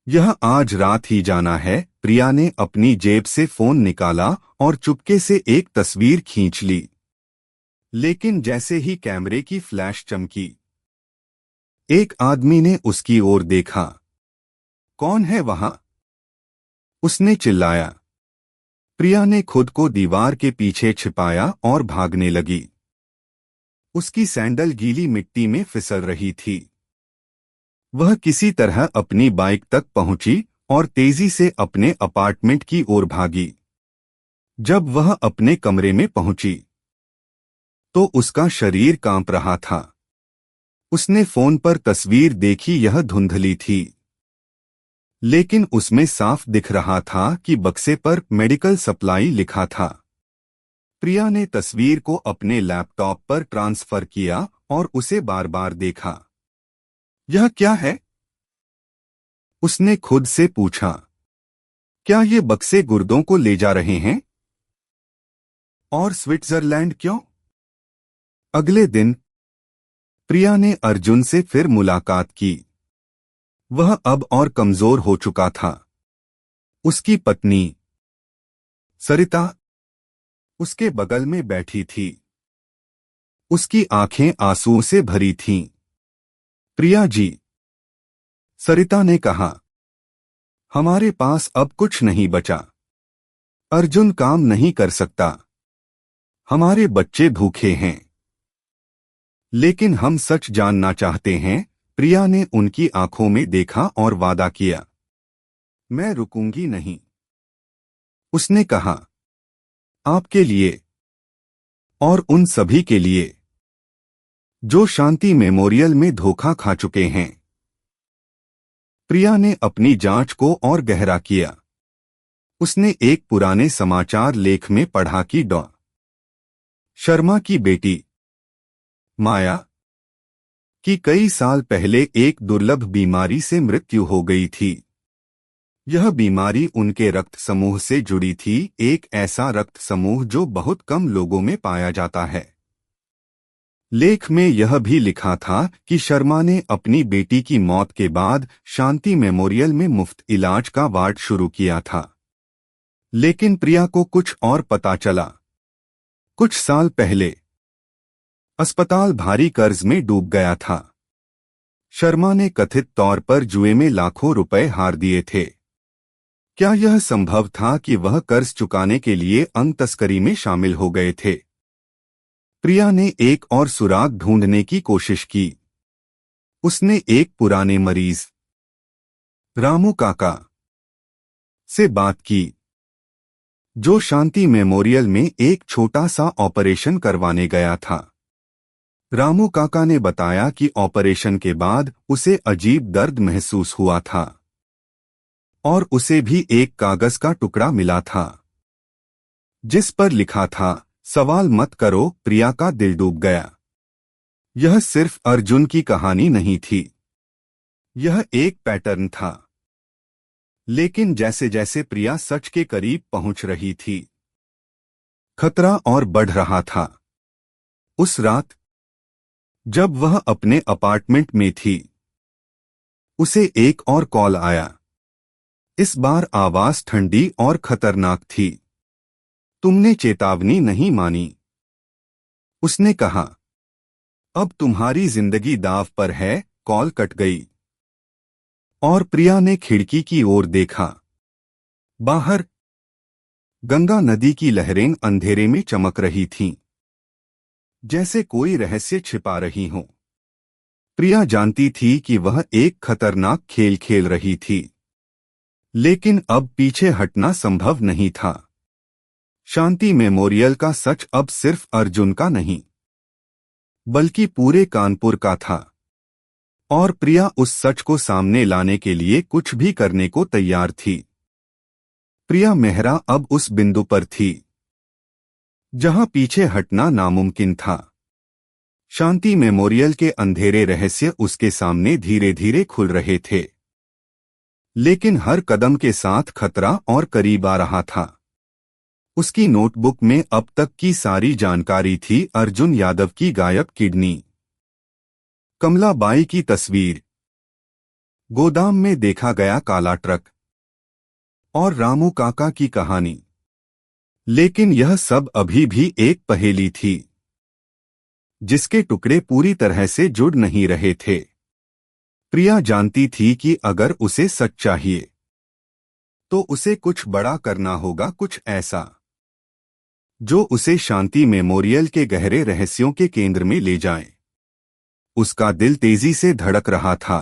S1: यह आज रात ही जाना है। प्रिया ने अपनी जेब से फोन निकाला और चुपके से एक तस्वीर खींच ली। लेकिन जैसे ही कैमरे की फ्लैश चमकी, एक आदमी ने उसकी ओर देखा। कौन है वहां? उसने चिल्लाया। प्रिया ने खुद को दीवार के पीछे छिपाया और भागने लगी। उसकी सैंडल गीली मिट्टी में फिसल रही थी। वह किसी तरह अपनी बाइक तक पहुंची और तेजी से अपने अपार्टमेंट की ओर भागी। जब वह अपने कमरे में पहुंची तो उसका शरीर कांप रहा था। उसने फोन पर तस्वीर देखी। यह धुंधली थी, लेकिन उसमें साफ दिख रहा था कि बक्से पर मेडिकल सप्लाई लिखा था। प्रिया ने तस्वीर को अपने लैपटॉप पर ट्रांसफर किया और उसे बार बार देखा। यह क्या है? उसने खुद से पूछा। क्या ये बक्से गुर्दों को ले जा रहे हैं? और स्विट्जरलैंड क्यों? अगले दिन प्रिया ने अर्जुन से फिर मुलाकात की। वह अब और कमजोर हो चुका था। उसकी पत्नी सरिता उसके बगल में बैठी थी। उसकी आंखें आंसू से भरी थीं। प्रिया जी, सरिता ने कहा, हमारे पास अब कुछ नहीं बचा। अर्जुन काम नहीं कर सकता। हमारे बच्चे भूखे हैं। लेकिन हम सच जानना चाहते हैं। प्रिया ने उनकी आंखों में देखा और वादा किया। मैं रुकूंगी नहीं। उसने कहा, आपके लिए और उन सभी के लिए जो शांति मेमोरियल में धोखा खा चुके हैं। प्रिया ने अपनी जांच को और गहरा किया। उसने एक पुराने समाचार लेख में पढ़ा कि डॉ. शर्मा की बेटी माया की कई साल पहले एक दुर्लभ बीमारी से मृत्यु हो गई थी। यह बीमारी उनके रक्त समूह से जुड़ी थी, एक ऐसा रक्त समूह जो बहुत कम लोगों में पाया जाता है। लेख में यह भी लिखा था कि शर्मा ने अपनी बेटी की मौत के बाद शांति मेमोरियल में मुफ्त इलाज का वार्ड शुरू किया था। लेकिन प्रिया को कुछ और पता चला। कुछ साल पहले अस्पताल भारी कर्ज में डूब गया था। शर्मा ने कथित तौर पर जुए में लाखों रुपए हार दिए थे। क्या यह संभव था कि वह कर्ज चुकाने के लिए अंग तस्करी में शामिल हो गए थे? प्रिया ने एक और सुराग ढूंढने की कोशिश की। उसने एक पुराने मरीज रामू काका से बात की, जो शांति मेमोरियल में एक छोटा सा ऑपरेशन करवाने गया था। रामू काका ने बताया कि ऑपरेशन के बाद उसे अजीब दर्द महसूस हुआ था और उसे भी एक कागज का टुकड़ा मिला था जिस पर लिखा था, सवाल मत करो। प्रिया का दिल डूब गया। यह सिर्फ अर्जुन की कहानी नहीं थी, यह एक पैटर्न था। लेकिन जैसे जैसे प्रिया सच के करीब पहुंच रही थी, खतरा और बढ़ रहा था। उस रात जब वह अपने अपार्टमेंट में थी, उसे एक और कॉल आया। इस बार आवाज ठंडी और खतरनाक थी। तुमने चेतावनी नहीं मानी, उसने कहा। अब तुम्हारी जिंदगी दांव पर है। कॉल कट गई और प्रिया ने खिड़की की ओर देखा। बाहर गंगा नदी की लहरें अंधेरे में चमक रही थीं, जैसे कोई रहस्य छिपा रही हो। प्रिया जानती थी कि वह एक खतरनाक खेल खेल रही थी, लेकिन अब पीछे हटना संभव नहीं था। शांति मेमोरियल का सच अब सिर्फ अर्जुन का नहीं, बल्कि पूरे कानपुर का था। और प्रिया उस सच को सामने लाने के लिए कुछ भी करने को तैयार थी। प्रिया मेहरा अब उस बिंदु पर थी जहां पीछे हटना नामुमकिन था। शांति मेमोरियल के अंधेरे रहस्य उसके सामने धीरे धीरे खुल रहे थे, लेकिन हर कदम के साथ खतरा और करीब आ रहा था। उसकी नोटबुक में अब तक की सारी जानकारी थी। अर्जुन यादव की गायब किडनी, कमलाबाई की तस्वीर, गोदाम में देखा गया काला ट्रक और रामू काका की कहानी। लेकिन यह सब अभी भी एक पहेली थी जिसके टुकड़े पूरी तरह से जुड़ नहीं रहे थे। प्रिया जानती थी कि अगर उसे सच चाहिए तो उसे कुछ बड़ा करना होगा, कुछ ऐसा जो उसे शांति मेमोरियल के गहरे रहस्यों के केंद्र में ले जाए। उसका दिल तेजी से धड़क रहा था,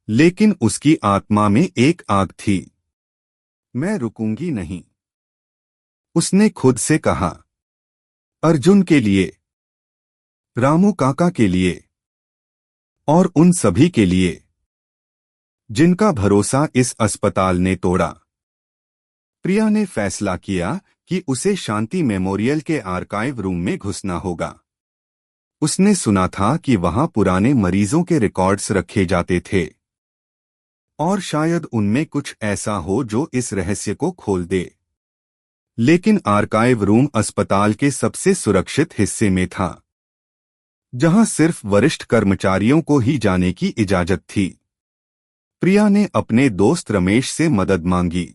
S1: लेकिन उसकी आत्मा में एक आग थी। मैं रुकूंगी नहीं, उसने खुद से कहा। अर्जुन के लिए, रामू काका के लिए और उन सभी के लिए जिनका भरोसा इस अस्पताल ने तोड़ा। प्रिया ने फैसला किया कि उसे शांति मेमोरियल के आर्काइव रूम में घुसना होगा। उसने सुना था कि वहां पुराने मरीजों के रिकॉर्ड्स रखे जाते थे और शायद उनमें कुछ ऐसा हो जो इस रहस्य को खोल दे। लेकिन आर्काइव रूम अस्पताल के सबसे सुरक्षित हिस्से में था, जहां सिर्फ वरिष्ठ कर्मचारियों को ही जाने की इजाजत थी। प्रिया ने अपने दोस्त रमेश से मदद मांगी।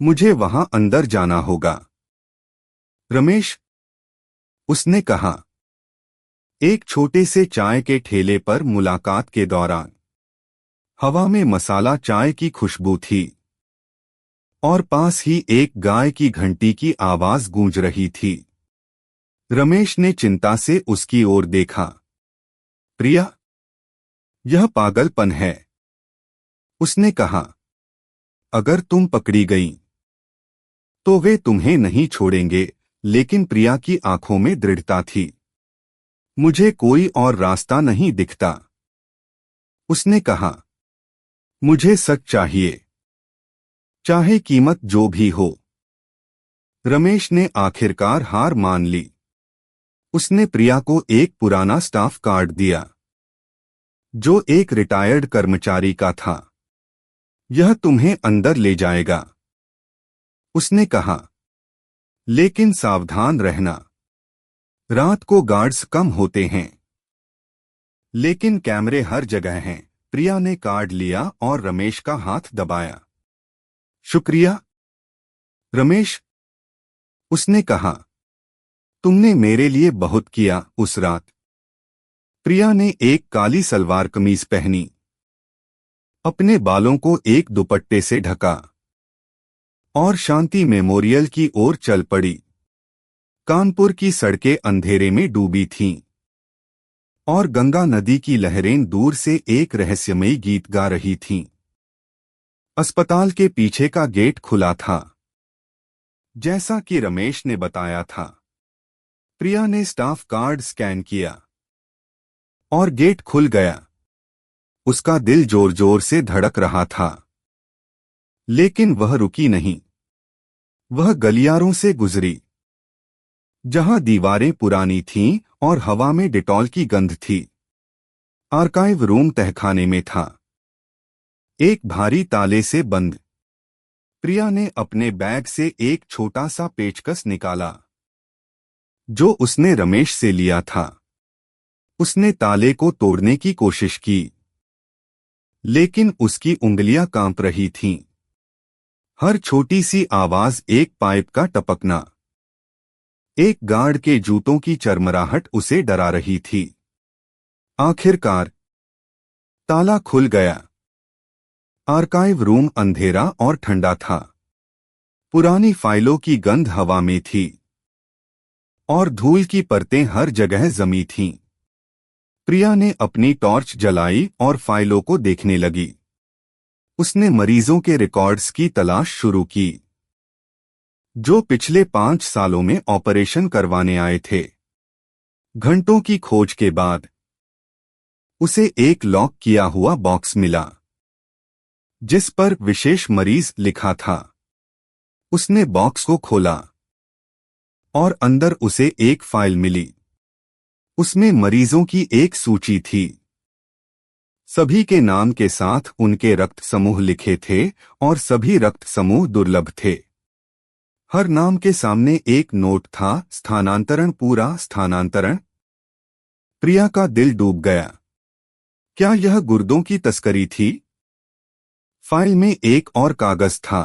S1: मुझे वहां अंदर जाना होगा, रमेश, उसने कहा। एक छोटे से चाय के ठेले पर मुलाकात के दौरान हवा में मसाला चाय की खुशबू थी और पास ही एक गाय की घंटी की आवाज गूंज रही थी। रमेश ने चिंता से उसकी ओर देखा। प्रिया, यह पागलपन है, उसने कहा। अगर तुम पकड़ी गई तो वे तुम्हें नहीं छोड़ेंगे। लेकिन प्रिया की आंखों में दृढ़ता थी। मुझे कोई और रास्ता नहीं दिखता, उसने कहा। मुझे सच चाहिए, चाहे कीमत जो भी हो। रमेश ने आखिरकार हार मान ली। उसने प्रिया को एक पुराना स्टाफ कार्ड दिया जो एक रिटायर्ड कर्मचारी का था। यह तुम्हें अंदर ले जाएगा, उसने कहा। लेकिन सावधान रहना, रात को गार्ड्स कम होते हैं, लेकिन कैमरे हर जगह हैं। प्रिया ने कार्ड लिया और रमेश का हाथ दबाया। शुक्रिया, रमेश, उसने कहा। तुमने मेरे लिए बहुत किया उस रात। प्रिया ने एक काली सलवार कमीज पहनी, अपने बालों को एक दुपट्टे से ढका और शांति मेमोरियल की ओर चल पड़ी। कानपुर की सड़कें अंधेरे में डूबी थीं और गंगा नदी की लहरें दूर से एक रहस्यमयी गीत गा रही थीं। अस्पताल के पीछे का गेट खुला था, जैसा कि रमेश ने बताया था। प्रिया ने स्टाफ कार्ड स्कैन किया और गेट खुल गया। उसका दिल जोर जोर से धड़क रहा था, लेकिन वह रुकी नहीं। वह गलियारों से गुजरी, जहां दीवारें पुरानी थीं और हवा में डिटॉल की गंध थी। आर्काइव रूम तहखाने में था, एक भारी ताले से बंद। प्रिया ने अपने बैग से एक छोटा सा पेचकस निकाला जो उसने रमेश से लिया था। उसने ताले को तोड़ने की कोशिश की, लेकिन उसकी उंगलियां कांप रही थीं। हर छोटी सी आवाज एक पाइप का टपकना, एक गार्ड के जूतों की चरमराहट उसे डरा रही थी। आखिरकार ताला खुल गया। आर्काइव रूम अंधेरा और ठंडा था। पुरानी फाइलों की गंध हवा में थी और धूल की परतें हर जगह जमी थीं। प्रिया ने अपनी टॉर्च जलाई और फाइलों को देखने लगी। उसने मरीजों के रिकॉर्ड्स की तलाश शुरू की, जो पिछले 5 सालों में ऑपरेशन करवाने आए थे। घंटों की खोज के बाद उसे एक लॉक किया हुआ बॉक्स मिला, जिस पर विशेष मरीज लिखा था। उसने बॉक्स को खोला और अंदर उसे एक फाइल मिली। उसमें मरीजों की एक सूची थी। सभी के नाम के साथ उनके रक्त समूह लिखे थे और सभी रक्त समूह दुर्लभ थे। हर नाम के सामने एक नोट था, स्थानांतरण, पूरा स्थानांतरण। प्रिया का दिल डूब गया। क्या यह गुर्दों की तस्करी थी? फाइल में एक और कागज था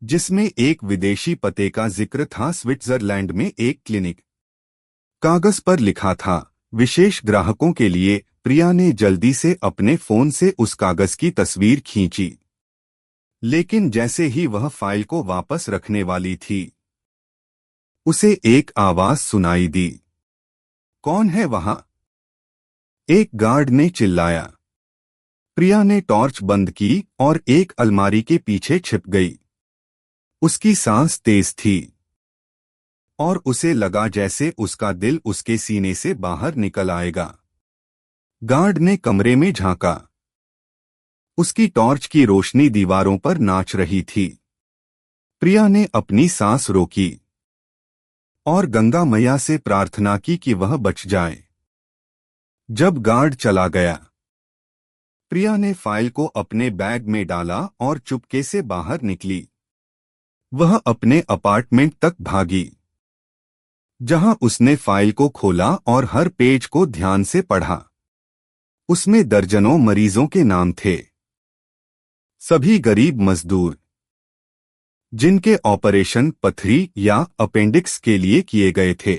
S1: जिसमें एक विदेशी पते का जिक्र था, स्विट्जरलैंड में एक क्लिनिक। कागज पर लिखा था, विशेष ग्राहकों के लिए। प्रिया ने जल्दी से अपने फोन से उस कागज की तस्वीर खींची, लेकिन जैसे ही वह फाइल को वापस रखने वाली थी, उसे एक आवाज सुनाई दी। कौन है वहां? एक गार्ड ने चिल्लाया। प्रिया ने टॉर्च बंद की और एक अलमारी के पीछे छिप गई। उसकी सांस तेज थी और उसे लगा जैसे उसका दिल उसके सीने से बाहर निकल आएगा। गार्ड ने कमरे में झांका। उसकी टॉर्च की रोशनी दीवारों पर नाच रही थी। प्रिया ने अपनी सांस रोकी और गंगा मैया से प्रार्थना की कि वह बच जाए। जब गार्ड चला गया, प्रिया ने फाइल को अपने बैग में डाला और चुपके से बाहर निकली। वह अपने अपार्टमेंट तक भागी, जहां उसने फाइल को खोला और हर पेज को ध्यान से पढ़ा। उसमें दर्जनों मरीजों के नाम थे, सभी गरीब मजदूर जिनके ऑपरेशन पथरी या अपेंडिक्स के लिए किए गए थे।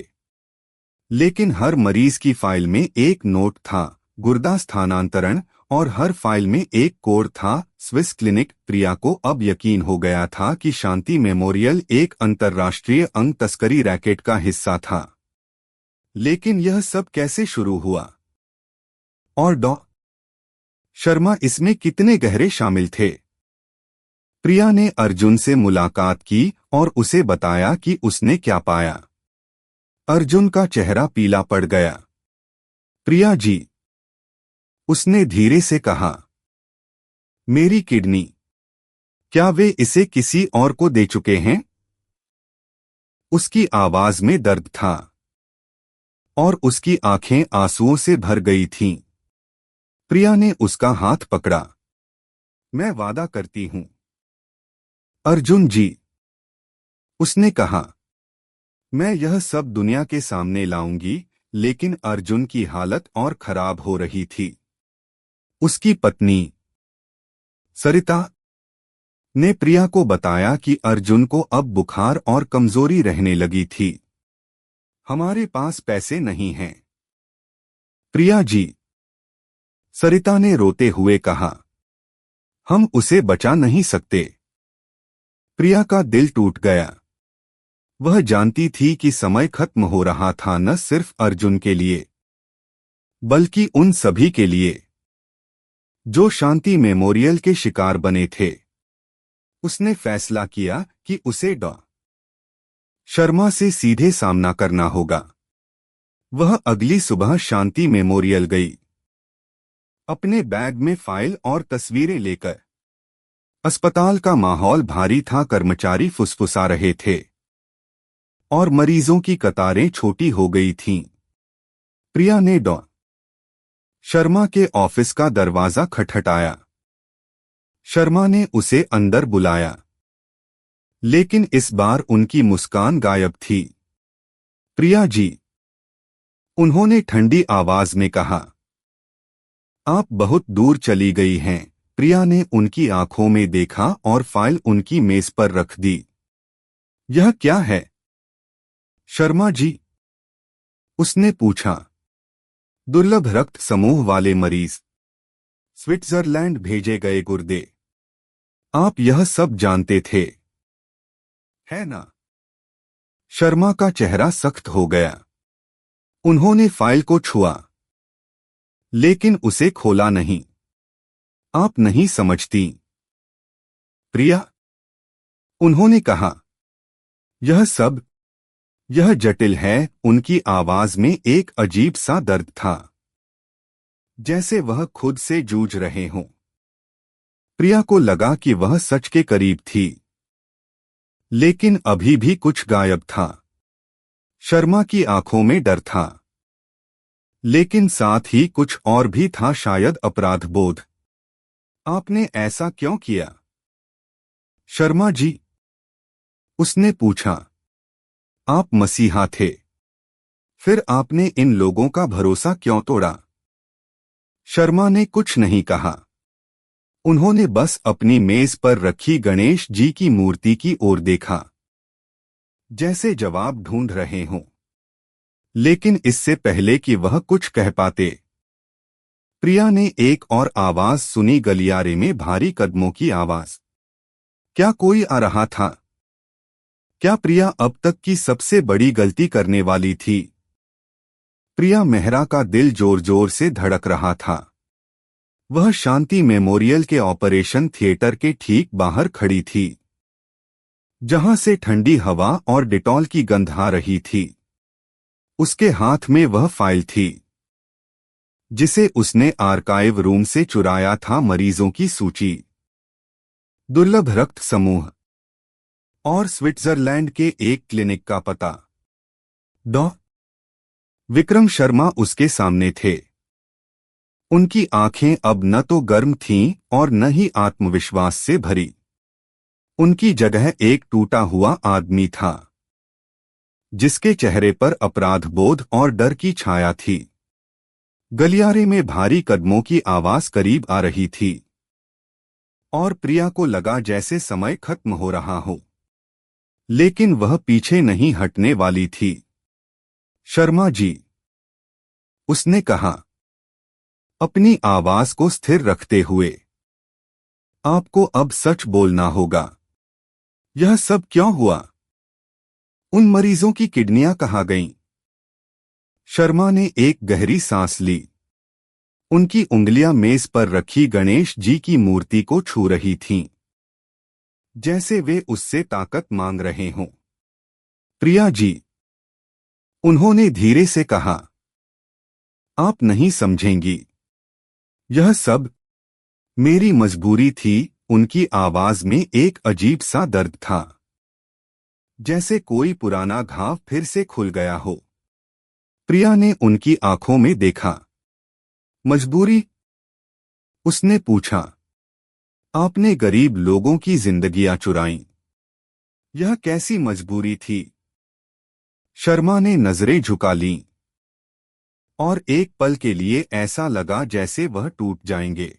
S1: लेकिन हर मरीज की फाइल में एक नोट था, गुर्दा स्थानांतरण, और हर फाइल में एक कोड था, स्विस क्लिनिक। प्रिया को अब यकीन हो गया था कि शांति मेमोरियल एक अंतर्राष्ट्रीय अंग तस्करी रैकेट का हिस्सा था। लेकिन यह सब कैसे शुरू हुआ? और डॉ. शर्मा इसमें कितने गहरे शामिल थे? प्रिया ने अर्जुन से मुलाकात की और उसे बताया कि उसने क्या पाया। अर्जुन का चेहरा पीला पड़ गया। प्रिया जी, उसने धीरे से कहा, मेरी किडनी। क्या वे इसे किसी और को दे चुके हैं? उसकी आवाज में दर्द था और उसकी आंखें आंसुओं से भर गई थीं। प्रिया ने उसका हाथ पकड़ा। मैं वादा करती हूं अर्जुन जी, उसने कहा, मैं यह सब दुनिया के सामने लाऊंगी। लेकिन अर्जुन की हालत और खराब हो रही थी। उसकी पत्नी सरिता ने प्रिया को बताया कि अर्जुन को अब बुखार और कमजोरी रहने लगी थी। हमारे पास पैसे नहीं हैं प्रिया जी, सरिता ने रोते हुए कहा। हम उसे बचा नहीं सकते। प्रिया का दिल टूट गया। वह जानती थी कि समय खत्म हो रहा था, न सिर्फ अर्जुन के लिए बल्कि उन सभी के लिए जो शांति मेमोरियल के शिकार बने थे। उसने फैसला किया कि उसे डॉ. शर्मा से सीधे सामना करना होगा। वह अगली सुबह शांति मेमोरियल गई, अपने बैग में फाइल और तस्वीरें लेकर। अस्पताल का माहौल भारी था, कर्मचारी फुसफुसा रहे थे और मरीजों की कतारें छोटी हो गई थीं। प्रिया ने डॉ. शर्मा के ऑफिस का दरवाजा खटखटाया। शर्मा ने उसे अंदर बुलाया, लेकिन इस बार उनकी मुस्कान गायब थी। प्रिया जी, उन्होंने ठंडी आवाज में कहा, आप बहुत दूर चली गई हैं। प्रिया ने उनकी आंखों में देखा और फाइल उनकी मेज पर रख दी। यह क्या है शर्मा जी? उसने पूछा। दुर्लभ रक्त समूह वाले मरीज, स्विट्जरलैंड भेजे गए गुर्दे। आप यह सब जानते थे, है ना? शर्मा का चेहरा सख्त हो गया। उन्होंने फाइल को छुआ, लेकिन उसे खोला नहीं। आप नहीं समझती प्रिया, उन्होंने कहा। यह जटिल है। उनकी आवाज में एक अजीब सा दर्द था, जैसे वह खुद से जूझ रहे हों। प्रिया को लगा कि वह सच के करीब थी, लेकिन अभी भी कुछ गायब था। शर्मा की आंखों में डर था, लेकिन साथ ही कुछ और भी था, शायद अपराध बोध। आपने ऐसा क्यों किया शर्मा जी? उसने पूछा, आप मसीहा थे, फिर आपने इन लोगों का भरोसा क्यों तोड़ा? शर्मा ने कुछ नहीं कहा। उन्होंने बस अपनी मेज पर रखी गणेश जी की मूर्ति की ओर देखा, जैसे जवाब ढूंढ रहे हों। लेकिन इससे पहले कि वह कुछ कह पाते, प्रिया ने एक और आवाज सुनी, गलियारे में भारी कदमों की आवाज। क्या कोई आ रहा था? क्या प्रिया अब तक की सबसे बड़ी गलती करने वाली थी? प्रिया मेहरा का दिल जोर जोर से धड़क रहा था। वह शांति मेमोरियल के ऑपरेशन थिएटर के ठीक बाहर खड़ी थी, जहां से ठंडी हवा और डिटॉल की गंध आ रही थी। उसके हाथ में वह फाइल थी जिसे उसने आर्काइव रूम से चुराया था, मरीजों की सूची, दुर्लभ रक्त समूह और स्विट्जरलैंड के एक क्लिनिक का पता। डॉ. विक्रम शर्मा उसके सामने थे। उनकी आंखें अब न तो गर्म थीं और न ही आत्मविश्वास से भरी। उनकी जगह एक टूटा हुआ आदमी था, जिसके चेहरे पर अपराधबोध और डर की छाया थी। गलियारे में भारी कदमों की आवाज करीब आ रही थी और प्रिया को लगा जैसे समय खत्म हो रहा हो, लेकिन वह पीछे नहीं हटने वाली थी। शर्मा जी, उसने कहा, अपनी आवाज को स्थिर रखते हुए, आपको अब सच बोलना होगा। यह सब क्यों हुआ? उन मरीजों की किडनियां कहाँ गईं? शर्मा ने एक गहरी सांस ली। उनकी उंगलियां मेज पर रखी गणेश जी की मूर्ति को छू रही थीं, जैसे वे उससे ताकत मांग रहे हों। प्रिया जी, उन्होंने धीरे से कहा, आप नहीं समझेंगी। यह सब मेरी मजबूरी थी। उनकी आवाज में एक अजीब सा दर्द था, जैसे कोई पुराना घाव फिर से खुल गया हो। प्रिया ने उनकी आंखों में देखा। मजबूरी? उसने पूछा, आपने गरीब लोगों की जिंदगियां चुराईं। यह कैसी मजबूरी थी? शर्मा ने नजरें झुका लीं और एक पल के लिए ऐसा लगा जैसे वह टूट जाएंगे।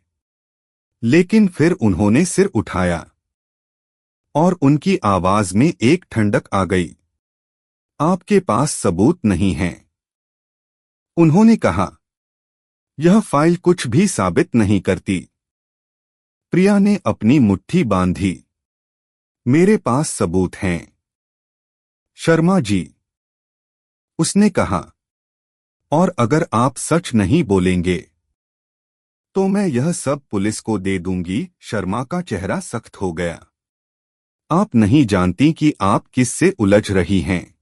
S1: लेकिन फिर उन्होंने सिर उठाया और उनकी आवाज में एक ठंडक आ गई। आपके पास सबूत नहीं है, उन्होंने कहा। यह फाइल कुछ भी साबित नहीं करती। प्रिया ने अपनी मुट्ठी बांधी। मेरे पास सबूत हैं, शर्मा जी, उसने कहा। और अगर आप सच नहीं बोलेंगे तो मैं यह सब पुलिस को दे दूंगी। शर्मा का चेहरा सख्त हो गया। आप नहीं जानती कि आप किससे उलझ रही हैं,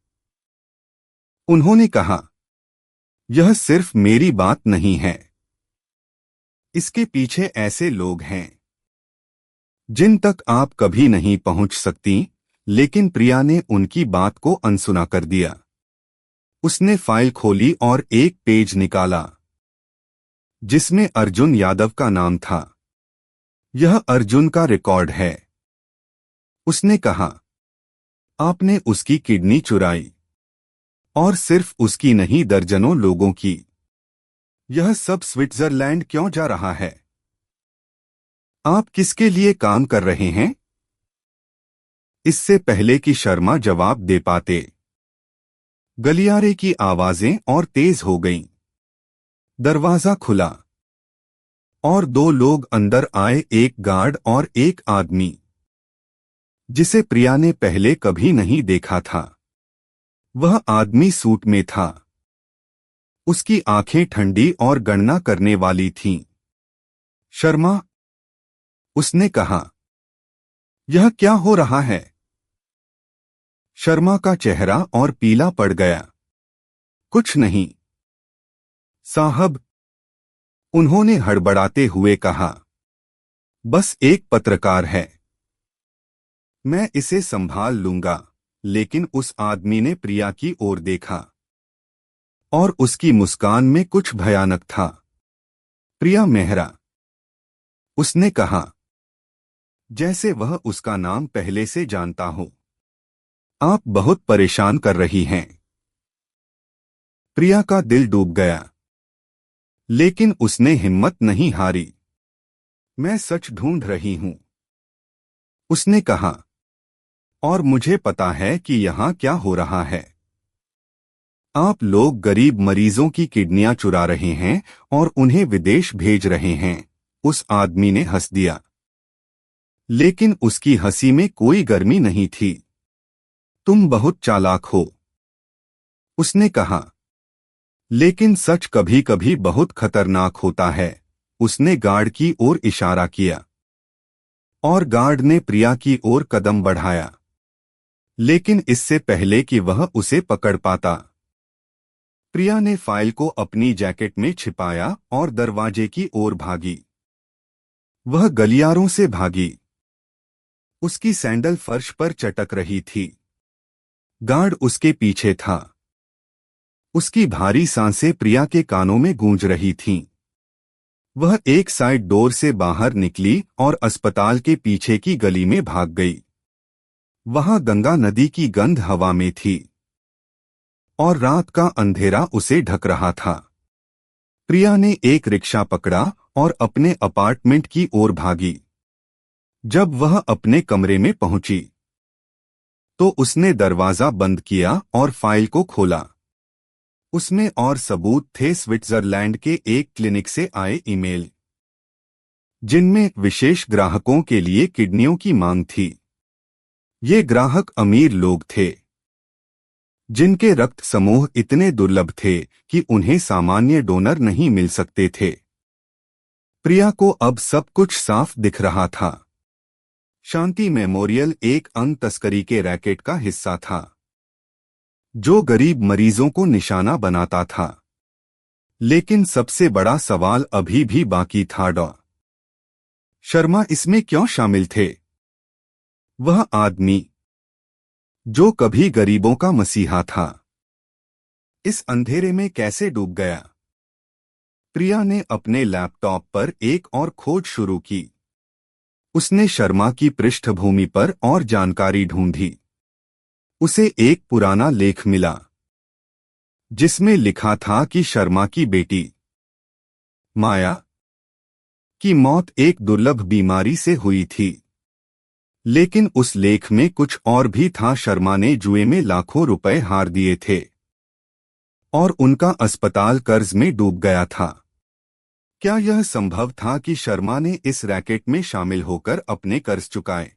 S1: उन्होंने कहा। यह सिर्फ मेरी बात नहीं है, इसके पीछे ऐसे लोग हैं जिन तक आप कभी नहीं पहुंच सकती। लेकिन प्रिया ने उनकी बात को अनसुना कर दिया। उसने फाइल खोली और एक पेज निकाला जिसमें अर्जुन यादव का नाम था। यह अर्जुन का रिकॉर्ड है, उसने कहा। आपने उसकी किडनी चुराई, और सिर्फ उसकी नहीं, दर्जनों लोगों की। यह सब स्विट्जरलैंड क्यों जा रहा है? आप किसके लिए काम कर रहे हैं? इससे पहले कि शर्मा जवाब दे पाते, गलियारे की आवाजें और तेज हो गईं। दरवाजा खुला और दो लोग अंदर आए, एक गार्ड और एक आदमी जिसे प्रिया ने पहले कभी नहीं देखा था। वह आदमी सूट में था। उसकी आंखें ठंडी और गणना करने वाली थीं। शर्मा, उसने कहा, यह क्या हो रहा है? शर्मा का चेहरा और पीला पड़ गया। कुछ नहीं साहब, उन्होंने हड़बड़ाते हुए कहा। बस एक पत्रकार है, मैं इसे संभाल लूंगा। लेकिन उस आदमी ने प्रिया की ओर देखा और उसकी मुस्कान में कुछ भयानक था। प्रिया मेहरा, उसने कहा, जैसे वह उसका नाम पहले से जानता हो। आप बहुत परेशान कर रही हैं। प्रिया का दिल डूब गया, लेकिन उसने हिम्मत नहीं हारी। मैं सच ढूंढ रही हूं, उसने कहा, और मुझे पता है कि यहां क्या हो रहा है। आप लोग गरीब मरीजों की किडनियां चुरा रहे हैं और उन्हें विदेश भेज रहे हैं। उस आदमी ने हंस दिया, लेकिन उसकी हंसी में कोई गर्मी नहीं थी। तुम बहुत चालाक हो, उसने कहा, लेकिन सच कभी कभी बहुत खतरनाक होता है। उसने गार्ड की ओर इशारा किया, और गार्ड ने प्रिया की ओर कदम बढ़ाया, लेकिन इससे पहले कि वह उसे पकड़ पाता, प्रिया ने फाइल को अपनी जैकेट में छिपाया और दरवाजे की ओर भागी। वह गलियारों से भागी। उसकी सैंडल फर्श पर चटक रही थी। गार्ड उसके पीछे था। उसकी भारी सांसें प्रिया के कानों में गूंज रही थीं। वह एक साइड डोर से बाहर निकली और अस्पताल के पीछे की गली में भाग गई। वहां गंगा नदी की गंध हवा में थी और रात का अंधेरा उसे ढक रहा था। प्रिया ने एक रिक्शा पकड़ा और अपने अपार्टमेंट की ओर भागी। जब वह अपने कमरे में पहुंची, तो उसने दरवाजा बंद किया और फाइल को खोला। उसमें और सबूत थे स्विट्जरलैंड के एक क्लिनिक से आए ईमेल, जिनमें विशेष ग्राहकों के लिए किडनियों की मांग थी। ये ग्राहक अमीर लोग थे, जिनके रक्त समूह इतने दुर्लभ थे कि उन्हें सामान्य डोनर नहीं मिल सकते थे। प्रिया को अब सब कुछ साफ दिख रहा था। शांति मेमोरियल एक अंग तस्करी के रैकेट का हिस्सा था, जो गरीब मरीजों को निशाना बनाता था। लेकिन सबसे बड़ा सवाल अभी भी बाकी था, डॉ. शर्मा इसमें क्यों शामिल थे? वह आदमी जो कभी गरीबों का मसीहा था, इस अंधेरे में कैसे डूब गया? प्रिया ने अपने लैपटॉप पर एक और खोज शुरू की। उसने शर्मा की पृष्ठभूमि पर और जानकारी ढूंढी। उसे एक पुराना लेख मिला, जिसमें लिखा था कि शर्मा की बेटी माया की मौत एक दुर्लभ बीमारी से हुई थी। लेकिन उस लेख में कुछ और भी था। शर्मा ने जुए में लाखों रुपए हार दिए थे और उनका अस्पताल कर्ज में डूब गया था। क्या यह संभव था कि शर्मा ने इस रैकेट में शामिल होकर अपने कर्ज चुकाए?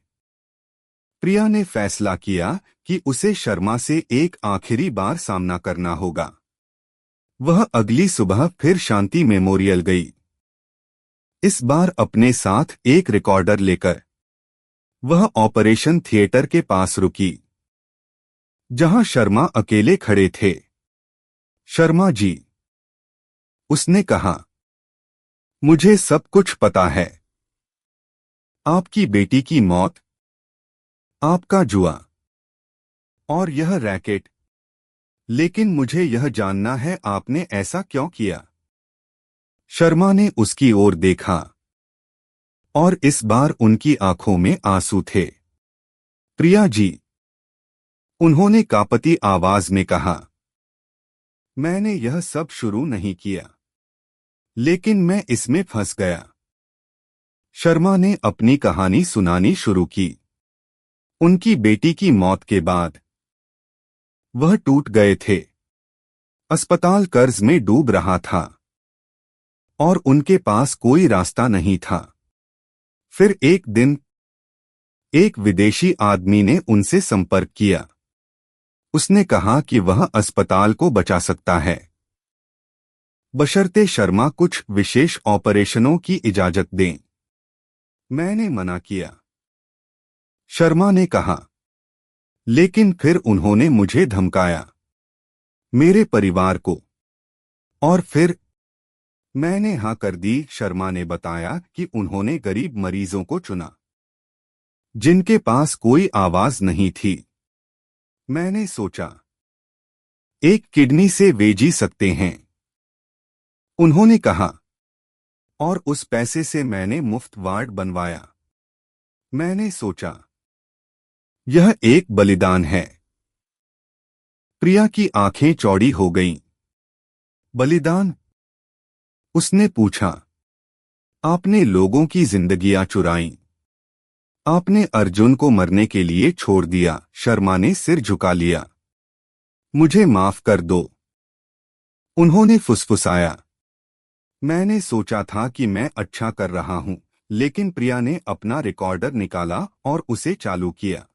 S1: प्रिया ने फैसला किया कि उसे शर्मा से एक आखिरी बार सामना करना होगा। वह अगली सुबह फिर शांति मेमोरियल गई, इस बार अपने साथ एक रिकॉर्डर लेकर। वह ऑपरेशन थिएटर के पास रुकी, जहां शर्मा अकेले खड़े थे। शर्मा जी, उसने कहा, मुझे सब कुछ पता है। आपकी बेटी की मौत, आपका जुआ और यह रैकेट। लेकिन मुझे यह जानना है, आपने ऐसा क्यों किया? शर्मा ने उसकी ओर देखा और इस बार उनकी आंखों में आंसू थे। प्रिया जी, उन्होंने कांपती आवाज में कहा, मैंने यह सब शुरू नहीं किया, लेकिन मैं इसमें फंस गया। शर्मा ने अपनी कहानी सुनानी शुरू की। उनकी बेटी की मौत के बाद वह टूट गए थे। अस्पताल कर्ज में डूब रहा था और उनके पास कोई रास्ता नहीं था। फिर एक दिन एक विदेशी आदमी ने उनसे संपर्क किया। उसने कहा कि वह अस्पताल को बचा सकता है, बशर्ते शर्मा कुछ विशेष ऑपरेशनों की इजाजत दें। मैंने मना किया, शर्मा ने कहा, लेकिन फिर उन्होंने मुझे धमकाया, मेरे परिवार को, और फिर मैंने हां कर दी। शर्मा ने बताया कि उन्होंने गरीब मरीजों को चुना, जिनके पास कोई आवाज नहीं थी। मैंने सोचा, एक किडनी से वे जी सकते हैं, उन्होंने कहा, और उस पैसे से मैंने मुफ्त वार्ड बनवाया। मैंने सोचा, यह एक बलिदान है। प्रिया की आंखें चौड़ी हो गईं। बलिदान? उसने पूछा। आपने लोगों की जिंदगियां चुराईं। आपने अर्जुन को मरने के लिए छोड़ दिया। शर्मा ने सिर झुका लिया। मुझे माफ कर दो, उन्होंने फुसफुसाया। मैंने सोचा था कि मैं अच्छा कर रहा हूं, लेकिन प्रिया ने अपना रिकॉर्डर निकाला और उसे चालू किया।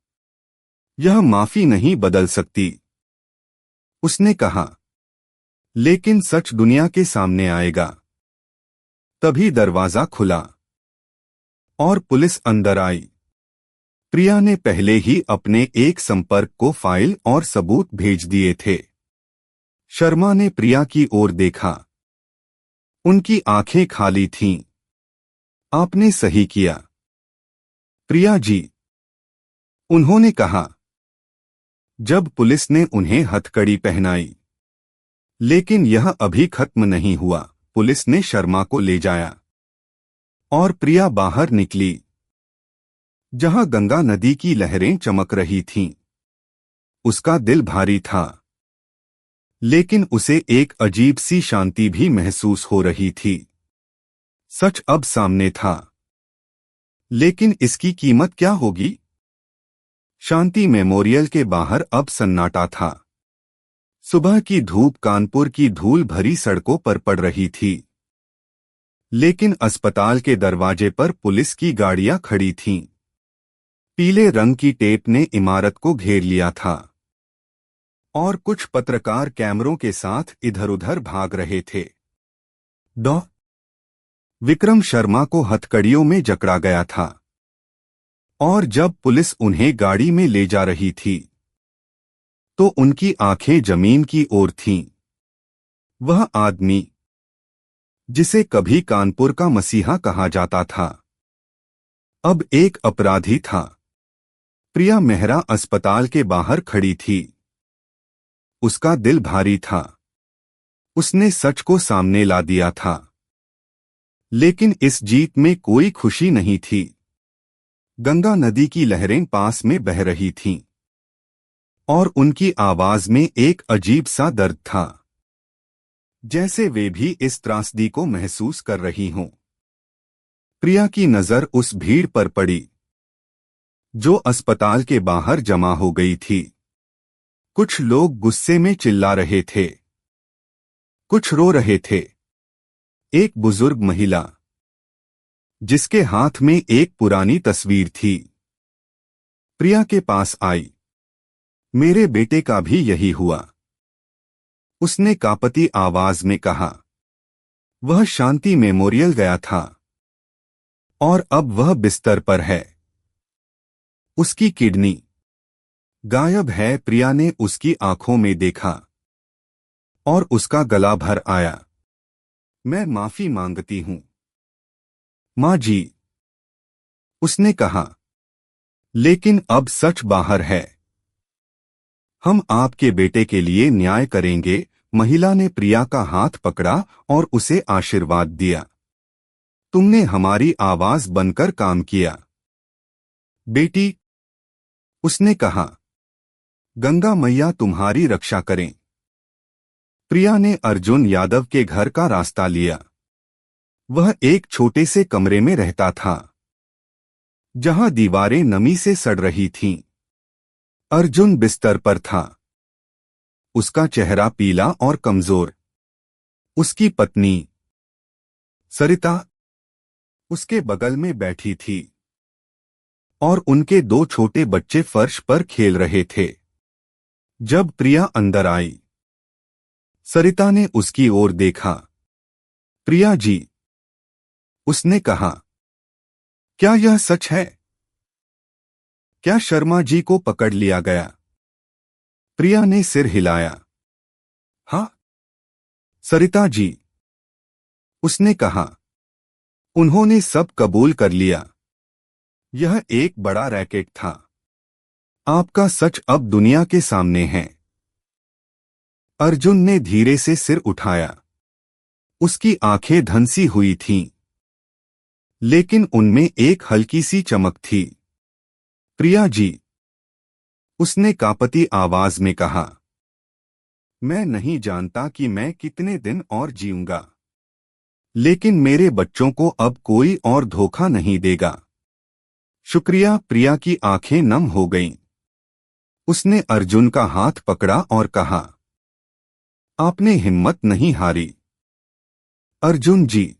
S1: यह माफी नहीं बदल सकती, उसने कहा। लेकिन सच दुनिया के सामने आएगा। तभी दरवाजा खुला और पुलिस अंदर आई। प्रिया ने पहले ही अपने एक संपर्क को फाइल और सबूत भेज दिए थे। शर्मा ने प्रिया की ओर देखा। उनकी आंखें खाली थीं। आपने सही किया, प्रिया जी, उन्होंने कहा जब पुलिस ने उन्हें हथकड़ी पहनाई। लेकिन यह अभी खत्म नहीं हुआ। पुलिस ने शर्मा को ले जाया और प्रिया बाहर निकली, जहां गंगा नदी की लहरें चमक रही थीं। उसका दिल भारी था, लेकिन उसे एक अजीब सी शांति भी महसूस हो रही थी। सच अब सामने था, लेकिन इसकी कीमत क्या होगी? शांति मेमोरियल के बाहर अब सन्नाटा था। सुबह की धूप कानपुर की धूल भरी सड़कों पर पड़ रही थी, लेकिन अस्पताल के दरवाजे पर पुलिस की गाड़ियां खड़ी थीं। पीले रंग की टेप ने इमारत को घेर लिया था और कुछ पत्रकार कैमरों के साथ इधर-उधर भाग रहे थे। डॉ. विक्रम शर्मा को हथकड़ियों में जकड़ा गया था और जब पुलिस उन्हें गाड़ी में ले जा रही थी तो उनकी आंखें जमीन की ओर थीं। वह आदमी जिसे कभी कानपुर का मसीहा कहा जाता था, अब एक अपराधी था। प्रिया मेहरा अस्पताल के बाहर खड़ी थी। उसका दिल भारी था। उसने सच को सामने ला दिया था, लेकिन इस जीत में कोई खुशी नहीं थी। गंगा नदी की लहरें पास में बह रही थीं और उनकी आवाज में एक अजीब सा दर्द था, जैसे वे भी इस त्रासदी को महसूस कर रही हों। प्रिया की नजर उस भीड़ पर पड़ी जो अस्पताल के बाहर जमा हो गई थी। कुछ लोग गुस्से में चिल्ला रहे थे, कुछ रो रहे थे। एक बुजुर्ग महिला जिसके हाथ में एक पुरानी तस्वीर थी, प्रिया के पास आई। मेरे बेटे का भी यही हुआ, उसने कांपती आवाज में कहा। वह शांति मेमोरियल गया था और अब वह बिस्तर पर है। उसकी किडनी गायब है। प्रिया ने उसकी आंखों में देखा और उसका गला भर आया। मैं माफी मांगती हूं, मां जी, उसने कहा। लेकिन अब सच बाहर है। हम आपके बेटे के लिए न्याय करेंगे। महिला ने प्रिया का हाथ पकड़ा और उसे आशीर्वाद दिया। तुमने हमारी आवाज बनकर काम किया, बेटी, उसने कहा। गंगा मैया तुम्हारी रक्षा करें। प्रिया ने अर्जुन यादव के घर का रास्ता लिया। वह एक छोटे से कमरे में रहता था, जहां दीवारें नमी से सड़ रही थीं। अर्जुन बिस्तर पर था, उसका चेहरा पीला और कमजोर। उसकी पत्नी सरिता उसके बगल में बैठी थी और उनके दो छोटे बच्चे फर्श पर खेल रहे थे। जब प्रिया अंदर आई, सरिता ने उसकी ओर देखा। प्रिया जी, उसने कहा, क्या यह सच है? क्या शर्मा जी को पकड़ लिया गया? प्रिया ने सिर हिलाया। हाँ, सरिता जी, उसने कहा। उन्होंने सब कबूल कर लिया। यह एक बड़ा रैकेट था। आपका सच अब दुनिया के सामने है। अर्जुन ने धीरे से सिर उठाया। उसकी आंखें धंसी हुई थीं, लेकिन उनमें एक हल्की सी चमक थी। प्रिया जी, उसने कांपती आवाज में कहा। मैं नहीं जानता कि मैं कितने दिन और जीऊंगा, लेकिन मेरे बच्चों को अब कोई और धोखा नहीं देगा। शुक्रिया। प्रिया की आंखें नम हो गईं। उसने अर्जुन का हाथ पकड़ा और कहा, आपने हिम्मत नहीं हारी। अर्जुन जी,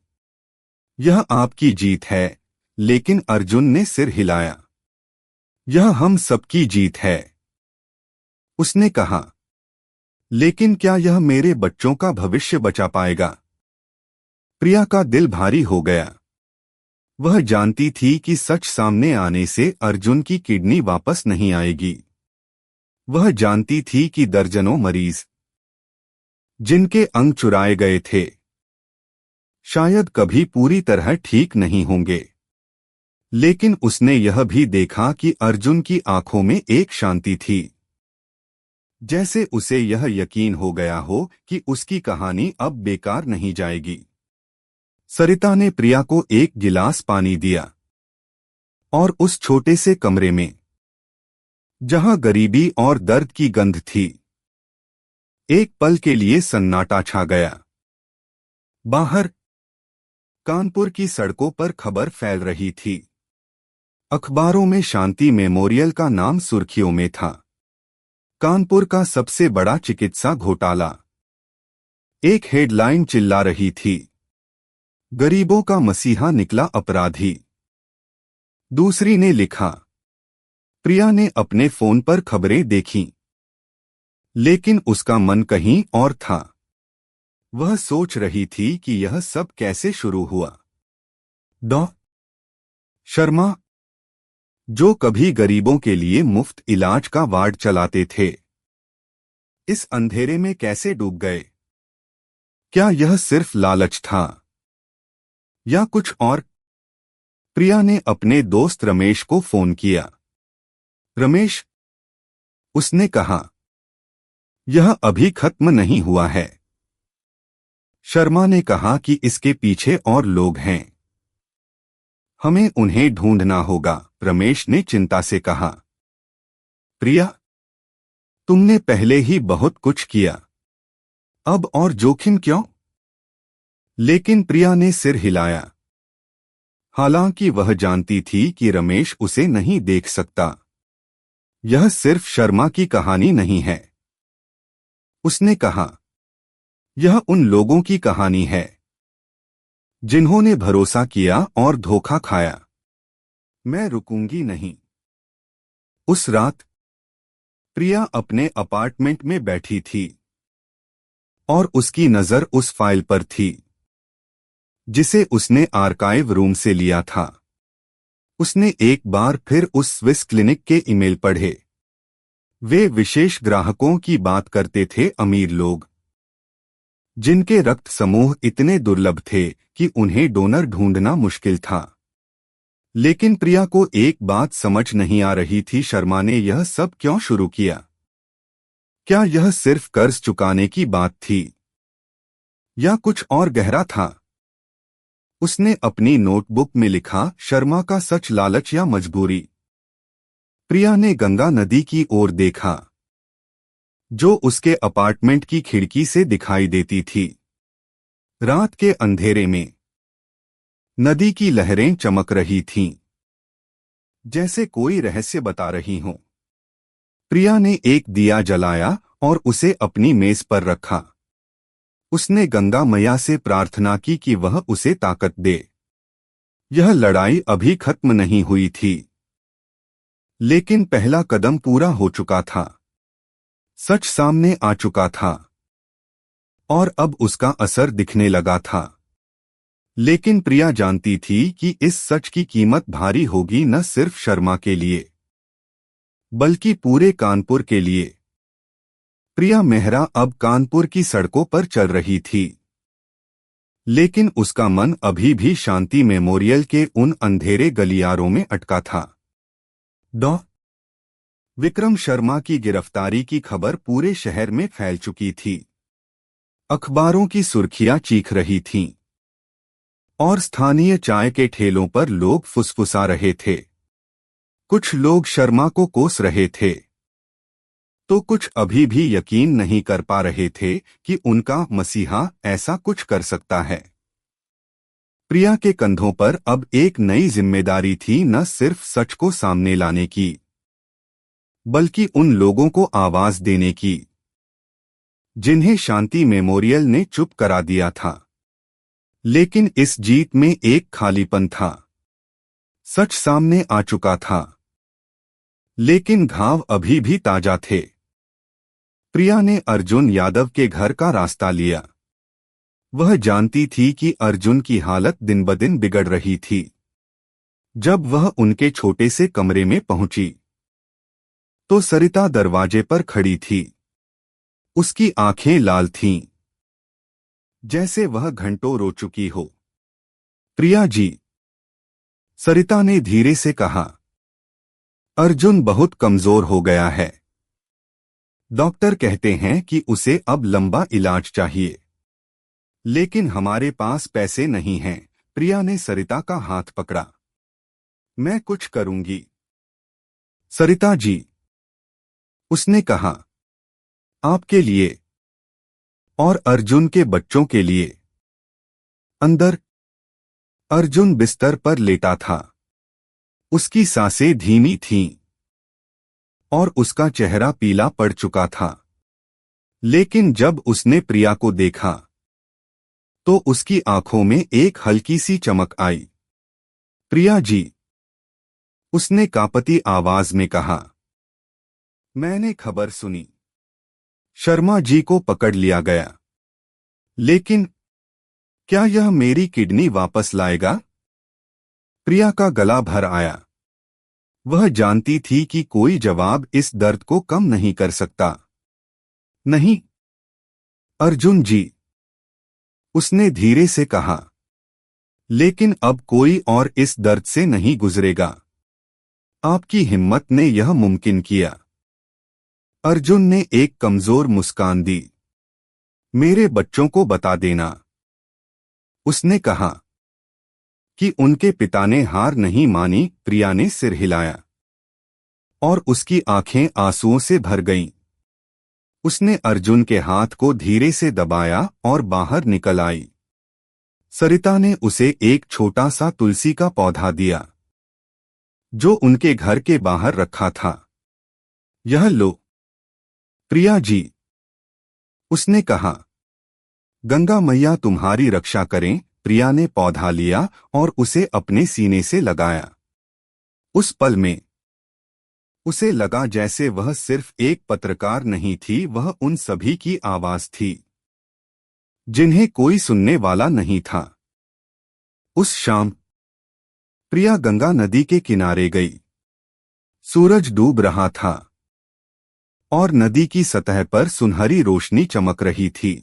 S1: यह आपकी जीत है। लेकिन अर्जुन ने सिर हिलाया। यह हम सबकी जीत है। उसने कहा, लेकिन क्या यह मेरे बच्चों का भविष्य बचा पाएगा? प्रिया का दिल भारी हो गया। वह जानती थी कि सच सामने आने से अर्जुन की किडनी वापस नहीं आएगी। वह जानती थी कि दर्जनों मरीज जिनके अंग चुराए गए थे शायद कभी पूरी तरह ठीक नहीं होंगे। लेकिन उसने यह भी देखा कि अर्जुन की आंखों में एक शांति थी, जैसे उसे यह यकीन हो गया हो कि उसकी कहानी अब बेकार नहीं जाएगी। सरिता ने प्रिया को एक गिलास पानी दिया और उस छोटे से कमरे में जहां गरीबी और दर्द की गंध थी, एक पल के लिए सन्नाटा छा गया। बाहर कानपुर की सड़कों पर खबर फैल रही थी। अखबारों में शांति मेमोरियल का नाम सुर्खियों में था। कानपुर का सबसे बड़ा चिकित्सा घोटाला। एक हेडलाइन चिल्ला रही थी, गरीबों का मसीहा निकला अपराधी। दूसरी ने लिखा, प्रिया ने अपने फोन पर खबरें देखीं, लेकिन उसका मन कहीं और था। वह सोच रही थी कि यह सब कैसे शुरू हुआ। डॉ शर्मा, जो कभी गरीबों के लिए मुफ्त इलाज का वार्ड चलाते थे, इस अंधेरे में कैसे डूब गए? क्या यह सिर्फ लालच था या कुछ और? प्रिया ने अपने दोस्त रमेश को फोन किया। रमेश, उसने कहा, यह अभी खत्म नहीं हुआ है। शर्मा ने कहा कि इसके पीछे और लोग हैं। हमें उन्हें ढूंढना होगा। रमेश ने चिंता से कहा, प्रिया, तुमने पहले ही बहुत कुछ किया, अब और जोखिम क्यों? लेकिन प्रिया ने सिर हिलाया। हालांकि वह जानती थी कि रमेश उसे नहीं देख सकता। यह सिर्फ शर्मा की कहानी नहीं है। उसने कहा, यह उन लोगों की कहानी है जिन्होंने भरोसा किया और धोखा खाया। मैं रुकूंगी नहीं। उस रात प्रिया अपने अपार्टमेंट में बैठी थी और उसकी नजर उस फाइल पर थी जिसे उसने आर्काइव रूम से लिया था। उसने एक बार फिर उस स्विस क्लिनिक के ईमेल पढ़े। वे विशेष ग्राहकों की बात करते थे, अमीर लोग जिनके रक्त समूह इतने दुर्लभ थे कि उन्हें डोनर ढूंढना मुश्किल था। लेकिन प्रिया को एक बात समझ नहीं आ रही थी, शर्मा ने यह सब क्यों शुरू किया? क्या यह सिर्फ कर्ज चुकाने की बात थी या कुछ और गहरा था? उसने अपनी नोटबुक में लिखा, शर्मा का सच, लालच या मजबूरी। प्रिया ने गंगा नदी की ओर देखा जो उसके अपार्टमेंट की खिड़की से दिखाई देती थी। रात के अंधेरे में नदी की लहरें चमक रही थीं, जैसे कोई रहस्य बता रही हों। प्रिया ने एक दिया जलाया और उसे अपनी मेज पर रखा। उसने गंगा मैया से प्रार्थना की कि वह उसे ताकत दे। यह लड़ाई अभी खत्म नहीं हुई थी, लेकिन पहला कदम पूरा हो चुका था। सच सामने आ चुका था और अब उसका असर दिखने लगा था। लेकिन प्रिया जानती थी कि इस सच की कीमत भारी होगी, न सिर्फ शर्मा के लिए बल्कि पूरे कानपुर के लिए। प्रिया मेहरा अब कानपुर की सड़कों पर चल रही थी, लेकिन उसका मन अभी भी शांति मेमोरियल के उन अंधेरे गलियारों में अटका था। डॉ विक्रम शर्मा की गिरफ्तारी की खबर पूरे शहर में फैल चुकी थी। अखबारों की सुर्खियां चीख रही थीं और स्थानीय चाय के ठेलों पर लोग फुसफुसा रहे थे। कुछ लोग शर्मा को कोस रहे थे, तो कुछ अभी भी यकीन नहीं कर पा रहे थे कि उनका मसीहा ऐसा कुछ कर सकता है। प्रिया के कंधों पर अब एक नई जिम्मेदारी थी, न सिर्फ सच को सामने लाने की, बल्कि उन लोगों को आवाज देने की जिन्हें शांति मेमोरियल ने चुप करा दिया था। लेकिन इस जीत में एक खालीपन था। सच सामने आ चुका था, लेकिन घाव अभी भी ताजा थे। प्रिया ने अर्जुन यादव के घर का रास्ता लिया। वह जानती थी कि अर्जुन की हालत दिन ब दिन बिगड़ रही थी। जब वह उनके छोटे से कमरे में पहुंची तो सरिता दरवाजे पर खड़ी थी। उसकी आंखें लाल थीं, जैसे वह घंटों रो चुकी हो। प्रिया जी, सरिता ने धीरे से कहा, अर्जुन बहुत कमजोर हो गया है। डॉक्टर कहते हैं कि उसे अब लंबा इलाज चाहिए, लेकिन हमारे पास पैसे नहीं हैं। प्रिया ने सरिता का हाथ पकड़ा। मैं कुछ करूंगी सरिता जी, उसने कहा, आपके लिए और अर्जुन के बच्चों के लिए। अंदर अर्जुन बिस्तर पर लेटा था। उसकी सांसें धीमी थीं और उसका चेहरा पीला पड़ चुका था। लेकिन जब उसने प्रिया को देखा तो उसकी आंखों में एक हल्की सी चमक आई। प्रिया जी, उसने कांपती आवाज में कहा, मैंने खबर सुनी, शर्मा जी को पकड़ लिया गया। लेकिन क्या यह मेरी किडनी वापस लाएगा? प्रिया का गला भर आया। वह जानती थी कि कोई जवाब इस दर्द को कम नहीं कर सकता। नहीं अर्जुन जी, उसने धीरे से कहा, लेकिन अब कोई और इस दर्द से नहीं गुजरेगा। आपकी हिम्मत ने यह मुमकिन किया। अर्जुन ने एक कमजोर मुस्कान दी। मेरे बच्चों को बता देना, उसने कहा कि उनके पिता ने हार नहीं मानी। प्रिया ने सिर हिलाया और उसकी आंखें आंसुओं से भर गईं। उसने अर्जुन के हाथ को धीरे से दबाया और बाहर निकल आई। सरिता ने उसे एक छोटा सा तुलसी का पौधा दिया जो उनके घर के बाहर रखा था। यह लो प्रिया जी, उसने कहा, गंगा मैया तुम्हारी रक्षा करें। प्रिया ने पौधा लिया और उसे अपने सीने से लगाया। उस पल में उसे लगा जैसे वह सिर्फ एक पत्रकार नहीं थी, वह उन सभी की आवाज थी जिन्हें कोई सुनने वाला नहीं था। उस शाम प्रिया गंगा नदी के किनारे गई। सूरज डूब रहा था और नदी की सतह पर सुनहरी रोशनी चमक रही थी।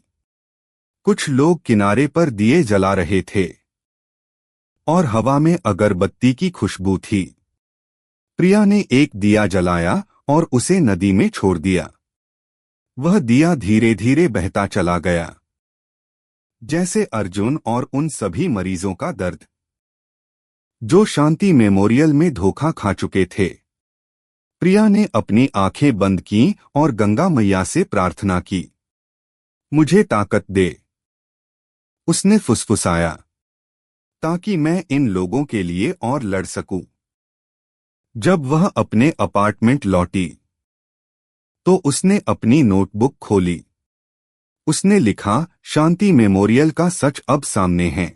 S1: कुछ लोग किनारे पर दिए जला रहे थे और हवा में अगरबत्ती की खुशबू थी। प्रिया ने एक दिया जलाया और उसे नदी में छोड़ दिया। वह दिया धीरे धीरे बहता चला गया, जैसे अर्जुन और उन सभी मरीजों का दर्द जो शांति मेमोरियल में धोखा खा चुके थे। प्रिया ने अपनी आंखें बंद कीं और गंगा मैया से प्रार्थना की, मुझे ताकत दे, उसने फुसफुसाया, ताकि मैं इन लोगों के लिए और लड़ सकूं। जब वह अपने अपार्टमेंट लौटी तो उसने अपनी नोटबुक खोली। उसने लिखा, शांति मेमोरियल का सच अब सामने है।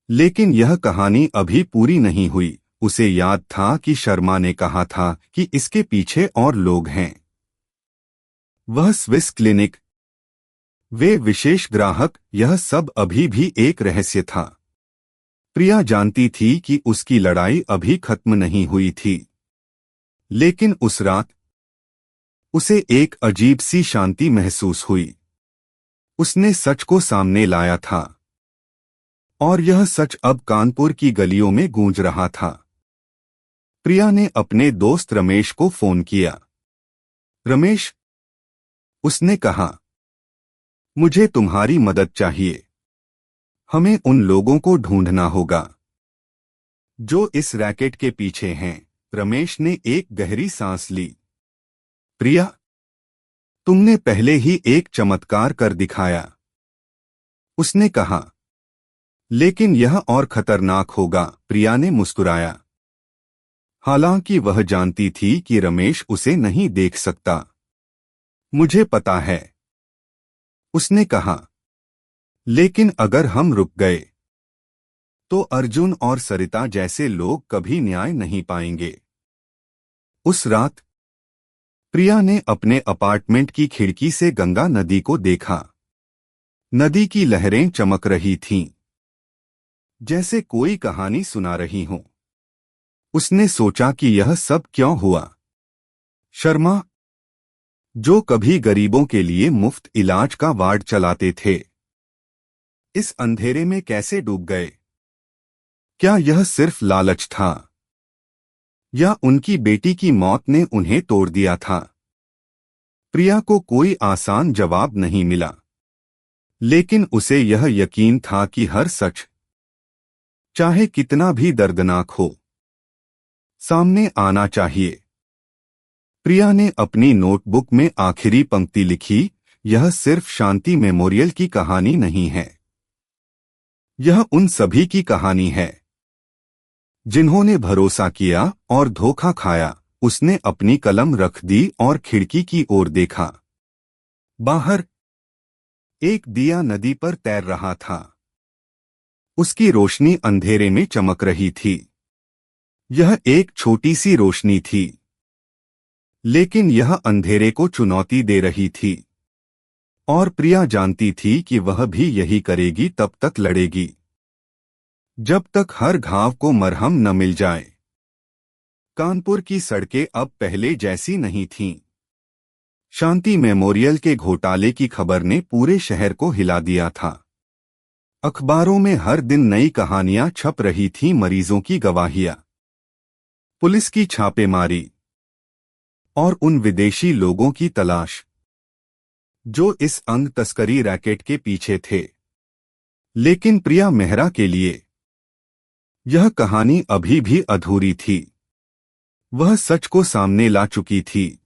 S1: लेकिन यह कहानी अभी पूरी नहीं हुई। उसे याद था कि शर्मा ने कहा था कि इसके पीछे और लोग हैं। वह स्विस क्लिनिक, वे विशेष ग्राहक, यह सब अभी भी एक रहस्य था। प्रिया जानती थी कि उसकी लड़ाई अभी खत्म नहीं हुई थी। लेकिन उस रात उसे एक अजीब सी शांति महसूस हुई। उसने सच को सामने लाया था और यह सच अब कानपुर की गलियों में गूंज रहा था। प्रिया ने अपने दोस्त रमेश को फोन किया। रमेश, उसने कहा, मुझे तुम्हारी मदद चाहिए। हमें उन लोगों को ढूंढना होगा जो इस रैकेट के पीछे हैं। रमेश ने एक गहरी सांस ली। प्रिया, तुमने पहले ही एक चमत्कार कर दिखाया, उसने कहा। लेकिन यह और खतरनाक होगा, प्रिया ने मुस्कुराया। हालांकि वह जानती थी कि रमेश उसे नहीं देख सकता। मुझे पता है, उसने कहा। लेकिन अगर हम रुक गए तो अर्जुन और सरिता जैसे लोग कभी न्याय नहीं पाएंगे। उस रात प्रिया ने अपने अपार्टमेंट की खिड़की से गंगा नदी को देखा। नदी की लहरें चमक रही थीं, जैसे कोई कहानी सुना रही हो। उसने सोचा कि यह सब क्यों हुआ। शर्मा, जो कभी गरीबों के लिए मुफ्त इलाज का वार्ड चलाते थे, इस अंधेरे में कैसे डूब गए? क्या यह सिर्फ लालच था, या उनकी बेटी की मौत ने उन्हें तोड़ दिया था? प्रिया को कोई आसान जवाब नहीं मिला, लेकिन उसे यह यकीन था कि हर सच, चाहे कितना भी दर्दनाक हो, सामने आना चाहिए। प्रिया ने अपनी नोटबुक में आखिरी पंक्ति लिखी, यह सिर्फ शांति मेमोरियल की कहानी नहीं है, यह उन सभी की कहानी है जिन्होंने भरोसा किया और धोखा खाया। उसने अपनी कलम रख दी और खिड़की की ओर देखा। बाहर एक दिया नदी पर तैर रहा था। उसकी रोशनी अंधेरे में चमक रही थी। यह एक छोटी सी रोशनी थी, लेकिन यह अंधेरे को चुनौती दे रही थी। और प्रिया जानती थी कि वह भी यही करेगी, तब तक लड़ेगी जब तक हर घाव को मरहम न मिल जाए। कानपुर की सड़कें अब पहले जैसी नहीं थीं। शांति मेमोरियल के घोटाले की खबर ने पूरे शहर को हिला दिया था। अखबारों में हर दिन नई कहानियां छप रही थीं, मरीजों की गवाहियां, पुलिस की छापेमारी और उन विदेशी लोगों की तलाश जो इस अंग तस्करी रैकेट के पीछे थे। लेकिन प्रिया मेहरा के लिए यह कहानी अभी भी अधूरी थी। वह सच को सामने ला चुकी थी,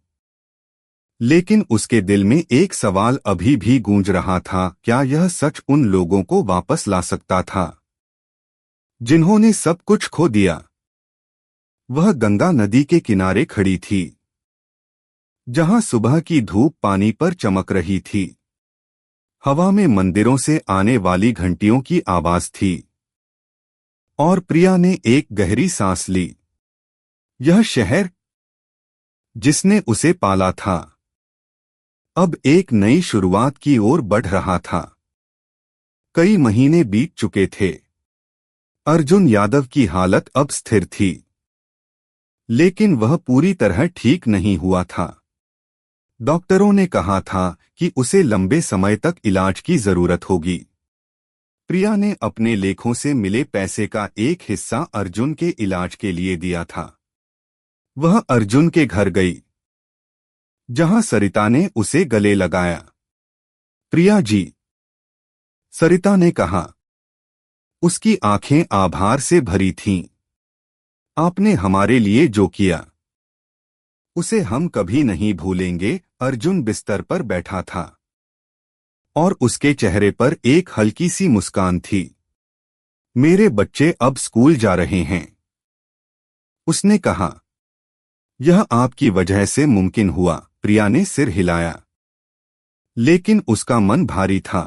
S1: लेकिन उसके दिल में एक सवाल अभी भी गूंज रहा था, क्या यह सच उन लोगों को वापस ला सकता था जिन्होंने सब कुछ खो दिया? वह गंगा नदी के किनारे खड़ी थी, जहां सुबह की धूप पानी पर चमक रही थी। हवा में मंदिरों से आने वाली घंटियों की आवाज थी, और प्रिया ने एक गहरी सांस ली। यह शहर जिसने उसे पाला था, अब एक नई शुरुआत की ओर बढ़ रहा था। कई महीने बीत चुके थे। अर्जुन यादव की हालत अब स्थिर थी, लेकिन वह पूरी तरह ठीक नहीं हुआ था। डॉक्टरों ने कहा था कि उसे लंबे समय तक इलाज की जरूरत होगी। प्रिया ने अपने लेखों से मिले पैसे का एक हिस्सा अर्जुन के इलाज के लिए दिया था। वह अर्जुन के घर गई, जहां सरिता ने उसे गले लगाया। प्रिया जी, सरिता ने कहा। उसकी आंखें आभार से भरी थीं। आपने हमारे लिए जो किया, उसे हम कभी नहीं भूलेंगे। अर्जुन बिस्तर पर बैठा था, और उसके चेहरे पर एक हल्की सी मुस्कान थी। मेरे बच्चे अब स्कूल जा रहे हैं, उसने कहा। यह आपकी वजह से मुमकिन हुआ, प्रिया ने सिर हिलाया। लेकिन उसका मन भारी था।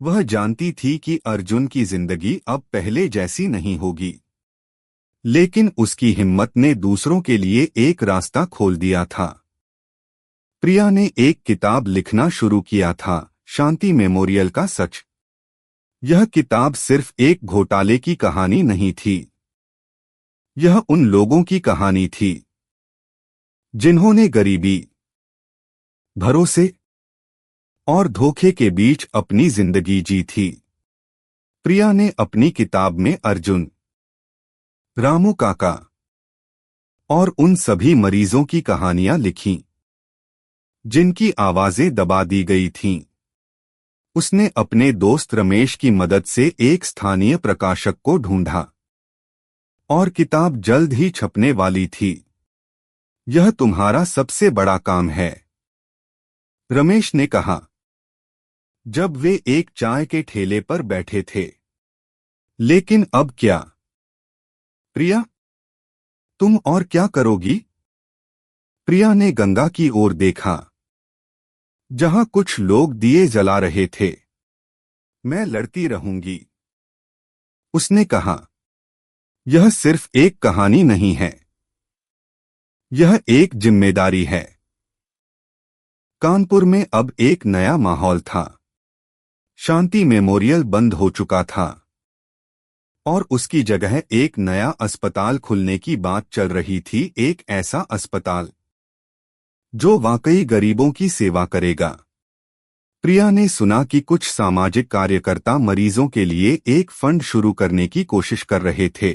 S1: वह जानती थी कि अर्जुन की जिंदगी अब पहले जैसी नहीं होगी, लेकिन उसकी हिम्मत ने दूसरों के लिए एक रास्ता खोल दिया था। प्रिया ने एक किताब लिखना शुरू किया था, शांति मेमोरियल का सच। यह किताब सिर्फ एक घोटाले की कहानी नहीं थी, यह उन लोगों की कहानी थी जिन्होंने गरीबी, भरोसे और धोखे के बीच अपनी जिंदगी जी थी। प्रिया ने अपनी किताब में अर्जुन, रामू काका और उन सभी मरीजों की कहानियां लिखीं, जिनकी आवाजें दबा दी गई थीं। उसने अपने दोस्त रमेश की मदद से एक स्थानीय प्रकाशक को ढूंढा, और किताब जल्द ही छपने वाली थी। यह तुम्हारा सबसे बड़ा काम है, रमेश ने कहा जब वे एक चाय के ठेले पर बैठे थे। लेकिन अब क्या? प्रिया, तुम और क्या करोगी? प्रिया ने गंगा की ओर देखा, जहां कुछ लोग दिए जला रहे थे। मैं लड़ती रहूंगी, उसने कहा। यह सिर्फ एक कहानी नहीं है, यह एक जिम्मेदारी है। कानपुर में अब एक नया माहौल था। शांति मेमोरियल बंद हो चुका था और उसकी जगह एक नया अस्पताल खुलने की बात चल रही थी। एक ऐसा अस्पताल जो वाकई गरीबों की सेवा करेगा। प्रिया ने सुना कि कुछ सामाजिक कार्यकर्ता मरीजों के लिए एक फंड शुरू करने की कोशिश कर रहे थे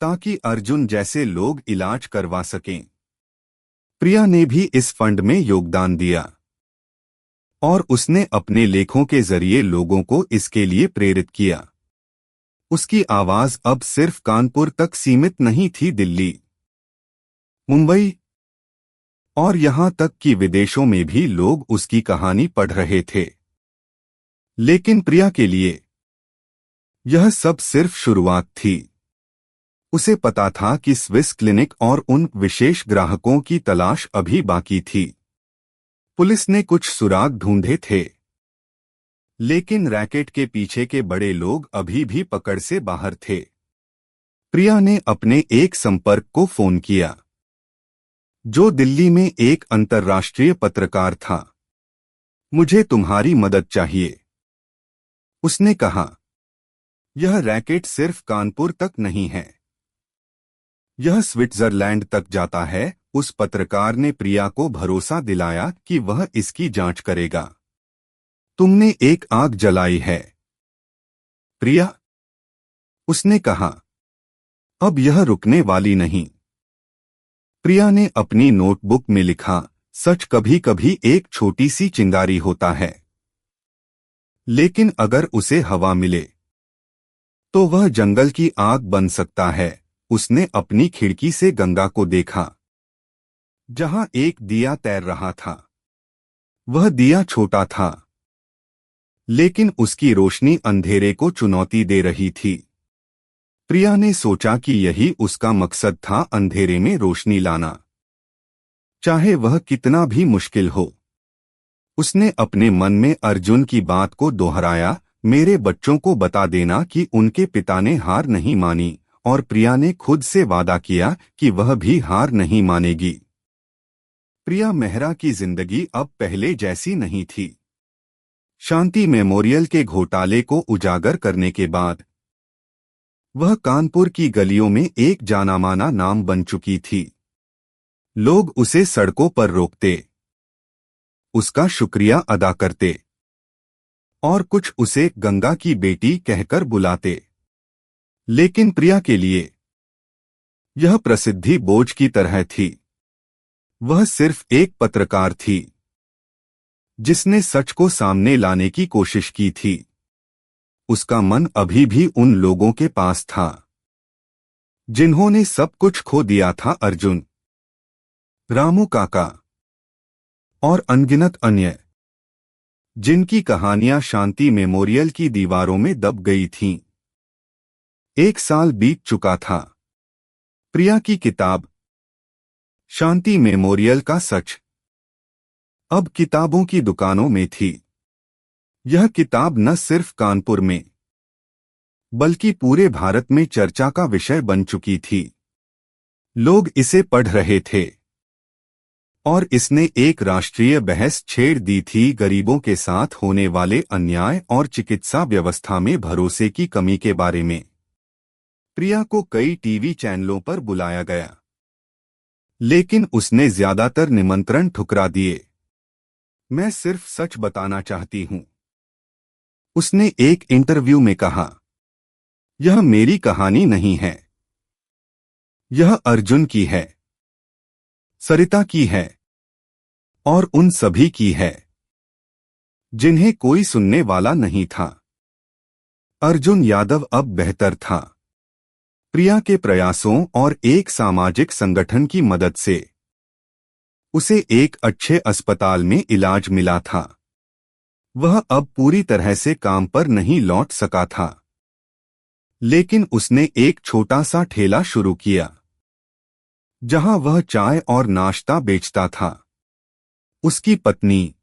S1: ताकि अर्जुन जैसे लोग इलाज करवा सकें। प्रिया ने भी इस फंड में योगदान दिया और उसने अपने लेखों के जरिए लोगों को इसके लिए प्रेरित किया। उसकी आवाज अब सिर्फ कानपुर तक सीमित नहीं थी, दिल्ली, मुंबई और यहां तक कि विदेशों में भी लोग उसकी कहानी पढ़ रहे थे। लेकिन प्रिया के लिए यह सब सिर्फ शुरुआत थी। उसे पता था कि स्विस क्लिनिक और उन विशेष ग्राहकों की तलाश अभी बाकी थी। पुलिस ने कुछ सुराग ढूंढे थे, लेकिन रैकेट के पीछे के बड़े लोग अभी भी पकड़ से बाहर थे। प्रिया ने अपने एक संपर्क को फोन किया, जो दिल्ली में एक अंतर्राष्ट्रीय पत्रकार था। मुझे तुम्हारी मदद चाहिए, उसने कहा। यह रैकेट सिर्फ कानपुर तक नहीं है, यह स्विट्जरलैंड तक जाता है। उस पत्रकार ने प्रिया को भरोसा दिलाया कि वह इसकी जांच करेगा। तुमने एक आग जलाई है, प्रिया, उसने कहा। अब यह रुकने वाली नहीं। प्रिया ने अपनी नोटबुक में लिखा, सच कभी कभी एक छोटी सी चिंगारी होता है, लेकिन अगर उसे हवा मिले तो वह जंगल की आग बन सकता है। उसने अपनी खिड़की से गंगा को देखा, जहां एक दिया तैर रहा था। वह दिया छोटा था, लेकिन उसकी रोशनी अंधेरे को चुनौती दे रही थी। प्रिया ने सोचा कि यही उसका मकसद था, अंधेरे में रोशनी लाना, चाहे वह कितना भी मुश्किल हो। उसने अपने मन में अर्जुन की बात को दोहराया, मेरे बच्चों को बता देना कि उनके पिता ने हार नहीं मानी। और प्रिया ने खुद से वादा किया कि वह भी हार नहीं मानेगी। प्रिया मेहरा की जिंदगी अब पहले जैसी नहीं थी। शांति मेमोरियल के घोटाले को उजागर करने के बाद वह कानपुर की गलियों में एक जानामाना नाम बन चुकी थी। लोग उसे सड़कों पर रोकते, उसका शुक्रिया अदा करते और कुछ उसे गंगा की बेटी कहकर बुलाते। लेकिन प्रिया के लिए यह प्रसिद्धि बोझ की तरह थी। वह सिर्फ एक पत्रकार थी जिसने सच को सामने लाने की कोशिश की थी। उसका मन अभी भी उन लोगों के पास था जिन्होंने सब कुछ खो दिया था, अर्जुन, रामू काका और अनगिनत अन्य, जिनकी कहानियां शांति मेमोरियल की दीवारों में दब गई थीं। 1 साल बीत चुका था। प्रिया की किताब शांति मेमोरियल का सच अब किताबों की दुकानों में थी। यह किताब न सिर्फ कानपुर में बल्कि पूरे भारत में चर्चा का विषय बन चुकी थी। लोग इसे पढ़ रहे थे और इसने एक राष्ट्रीय बहस छेड़ दी थी, गरीबों के साथ होने वाले अन्याय और चिकित्सा व्यवस्था में भरोसे की कमी के बारे में। प्रिया को कई टीवी चैनलों पर बुलाया गया, लेकिन उसने ज्यादातर निमंत्रण ठुकरा दिए। मैं सिर्फ सच बताना चाहती हूं, उसने एक इंटरव्यू में कहा। यह मेरी कहानी नहीं है, यह अर्जुन की है, सरिता की है और उन सभी की है जिन्हें कोई सुनने वाला नहीं था। अर्जुन यादव अब बेहतर था। प्रिया के प्रयासों और एक सामाजिक संगठन की मदद से उसे एक अच्छे अस्पताल में इलाज मिला था। वह अब पूरी तरह से काम पर नहीं लौट सका था, लेकिन उसने एक छोटा सा ठेला शुरू किया जहां वह चाय और नाश्ता बेचता था। उसकी पत्नी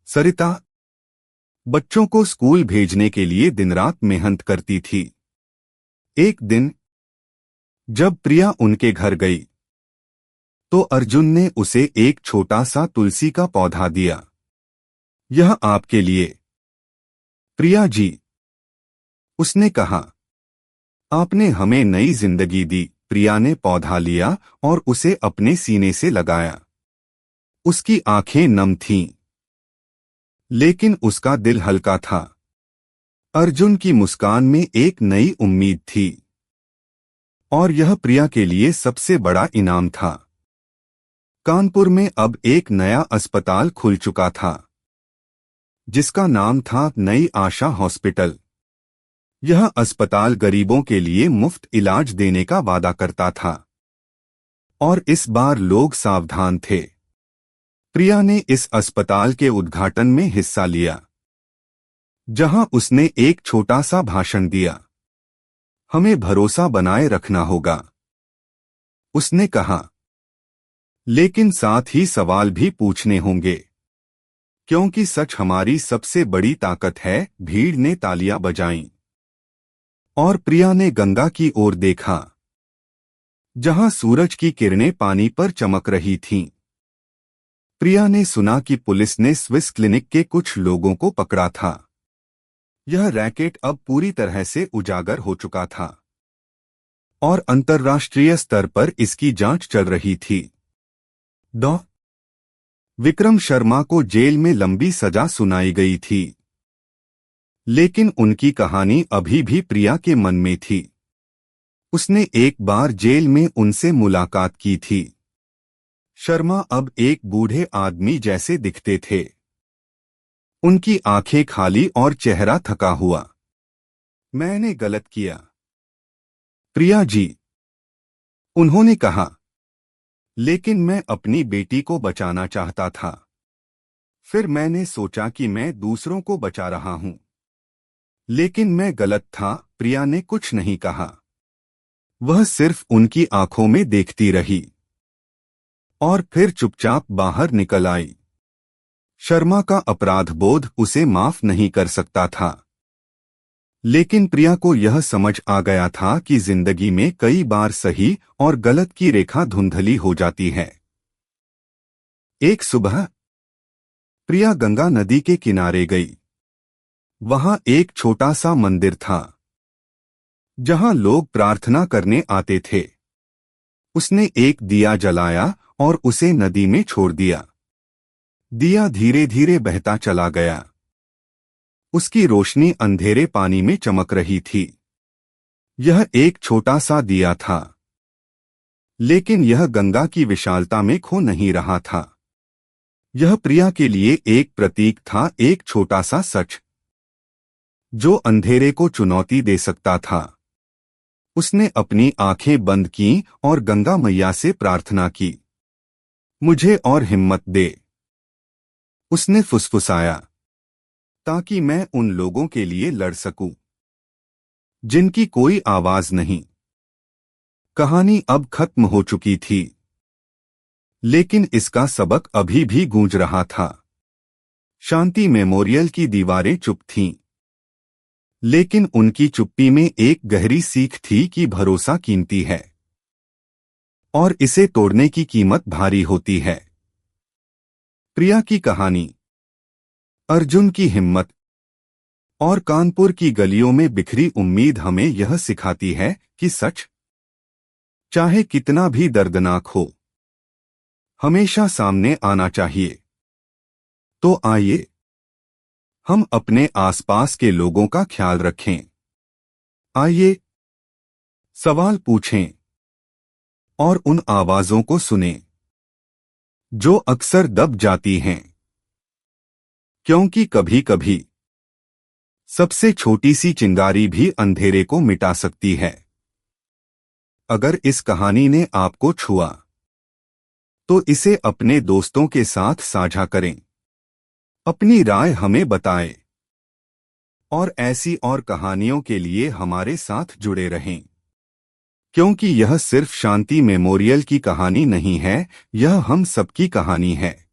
S1: सरिता बच्चों को स्कूल भेजने के लिए दिन रात मेहनत करती थी। एक दिन जब प्रिया उनके घर गई तो अर्जुन ने उसे एक छोटा सा तुलसी का पौधा दिया। यह आपके लिए प्रिया जी, उसने कहा। आपने हमें नई जिंदगी दी। प्रिया ने पौधा लिया और उसे अपने सीने से लगाया। उसकी आंखें नम थीं, लेकिन उसका दिल हल्का था। अर्जुन की मुस्कान में एक नई उम्मीद थी, और यह प्रिया के लिए सबसे बड़ा इनाम था। कानपुर में अब एक नया अस्पताल खुल चुका था, जिसका नाम था नई आशा हॉस्पिटल। यह अस्पताल गरीबों के लिए मुफ्त इलाज देने का वादा करता था, और इस बार लोग सावधान थे। प्रिया ने इस अस्पताल के उद्घाटन में हिस्सा लिया, जहां उसने एक छोटा सा भाषण दिया। हमें भरोसा बनाए रखना होगा, उसने कहा, लेकिन साथ ही सवाल भी पूछने होंगे, क्योंकि सच हमारी सबसे बड़ी ताकत है। भीड़ ने तालियां बजाईं, और प्रिया ने गंगा की ओर देखा, जहां सूरज की किरणें पानी पर चमक रही थीं। प्रिया ने सुना कि पुलिस ने स्विस क्लिनिक के कुछ लोगों को पकड़ा था। यह रैकेट अब पूरी तरह से उजागर हो चुका था, और अंतर्राष्ट्रीय स्तर पर इसकी जांच चल रही थी। डॉ. विक्रम शर्मा को जेल में लंबी सजा सुनाई गई थी, लेकिन उनकी कहानी अभी भी प्रिया के मन में थी। उसने एक बार जेल में उनसे मुलाकात की थी। शर्मा अब एक बूढ़े आदमी जैसे दिखते थे। उनकी आंखें खाली और चेहरा थका हुआ। मैंने गलत किया, प्रिया जी, उन्होंने कहा, लेकिन मैं अपनी बेटी को बचाना चाहता था। फिर मैंने सोचा कि मैं दूसरों को बचा रहा हूं, लेकिन मैं गलत था। प्रिया ने कुछ नहीं कहा। वह सिर्फ उनकी आंखों में देखती रही, और फिर चुपचाप बाहर निकल आई। शर्मा का अपराध बोध उसे माफ नहीं कर सकता था, लेकिन प्रिया को यह समझ आ गया था कि जिंदगी में कई बार सही और गलत की रेखा धुंधली हो जाती है। एक सुबह प्रिया गंगा नदी के किनारे गई। वहां एक छोटा सा मंदिर था, जहां लोग प्रार्थना करने आते थे। उसने एक दिया जलाया और उसे नदी में छोड़ दिया। दिया धीरे धीरे बहता चला गया। उसकी रोशनी अंधेरे पानी में चमक रही थी। यह एक छोटा सा दिया था, लेकिन यह गंगा की विशालता में खो नहीं रहा था। यह प्रिया के लिए एक प्रतीक था, एक छोटा सा सच जो अंधेरे को चुनौती दे सकता था। उसने अपनी आंखें बंद की और गंगा मैया से प्रार्थना की, मुझे और हिम्मत दे। उसने फुसफुसाया, ताकि मैं उन लोगों के लिए लड़ सकूं जिनकी कोई आवाज नहीं। कहानी अब खत्म हो चुकी थी, लेकिन इसका सबक अभी भी गूंज रहा था। शांति मेमोरियल की दीवारें चुप थीं, लेकिन उनकी चुप्पी में एक गहरी सीख थी कि भरोसा कीमती है, और इसे तोड़ने की कीमत भारी होती है। प्रिया की कहानी, अर्जुन की हिम्मत, और कानपुर की गलियों में बिखरी उम्मीद हमें यह सिखाती है कि सच, चाहे कितना भी दर्दनाक हो, हमेशा सामने आना चाहिए। तो आइए हम अपने आसपास के लोगों का ख्याल रखें। आइए सवाल पूछें और उन आवाजों को सुनें जो अक्सर दब जाती हैं, क्योंकि कभी-कभी सबसे छोटी सी चिंगारी भी अंधेरे को मिटा सकती है। अगर इस कहानी ने आपको छुआ तो इसे अपने दोस्तों के साथ साझा करें। अपनी राय हमें बताएं और ऐसी और कहानियों के लिए हमारे साथ जुड़े रहें, क्योंकि यह सिर्फ शांति मेमोरियल की कहानी नहीं है, यह हम सबकी कहानी है।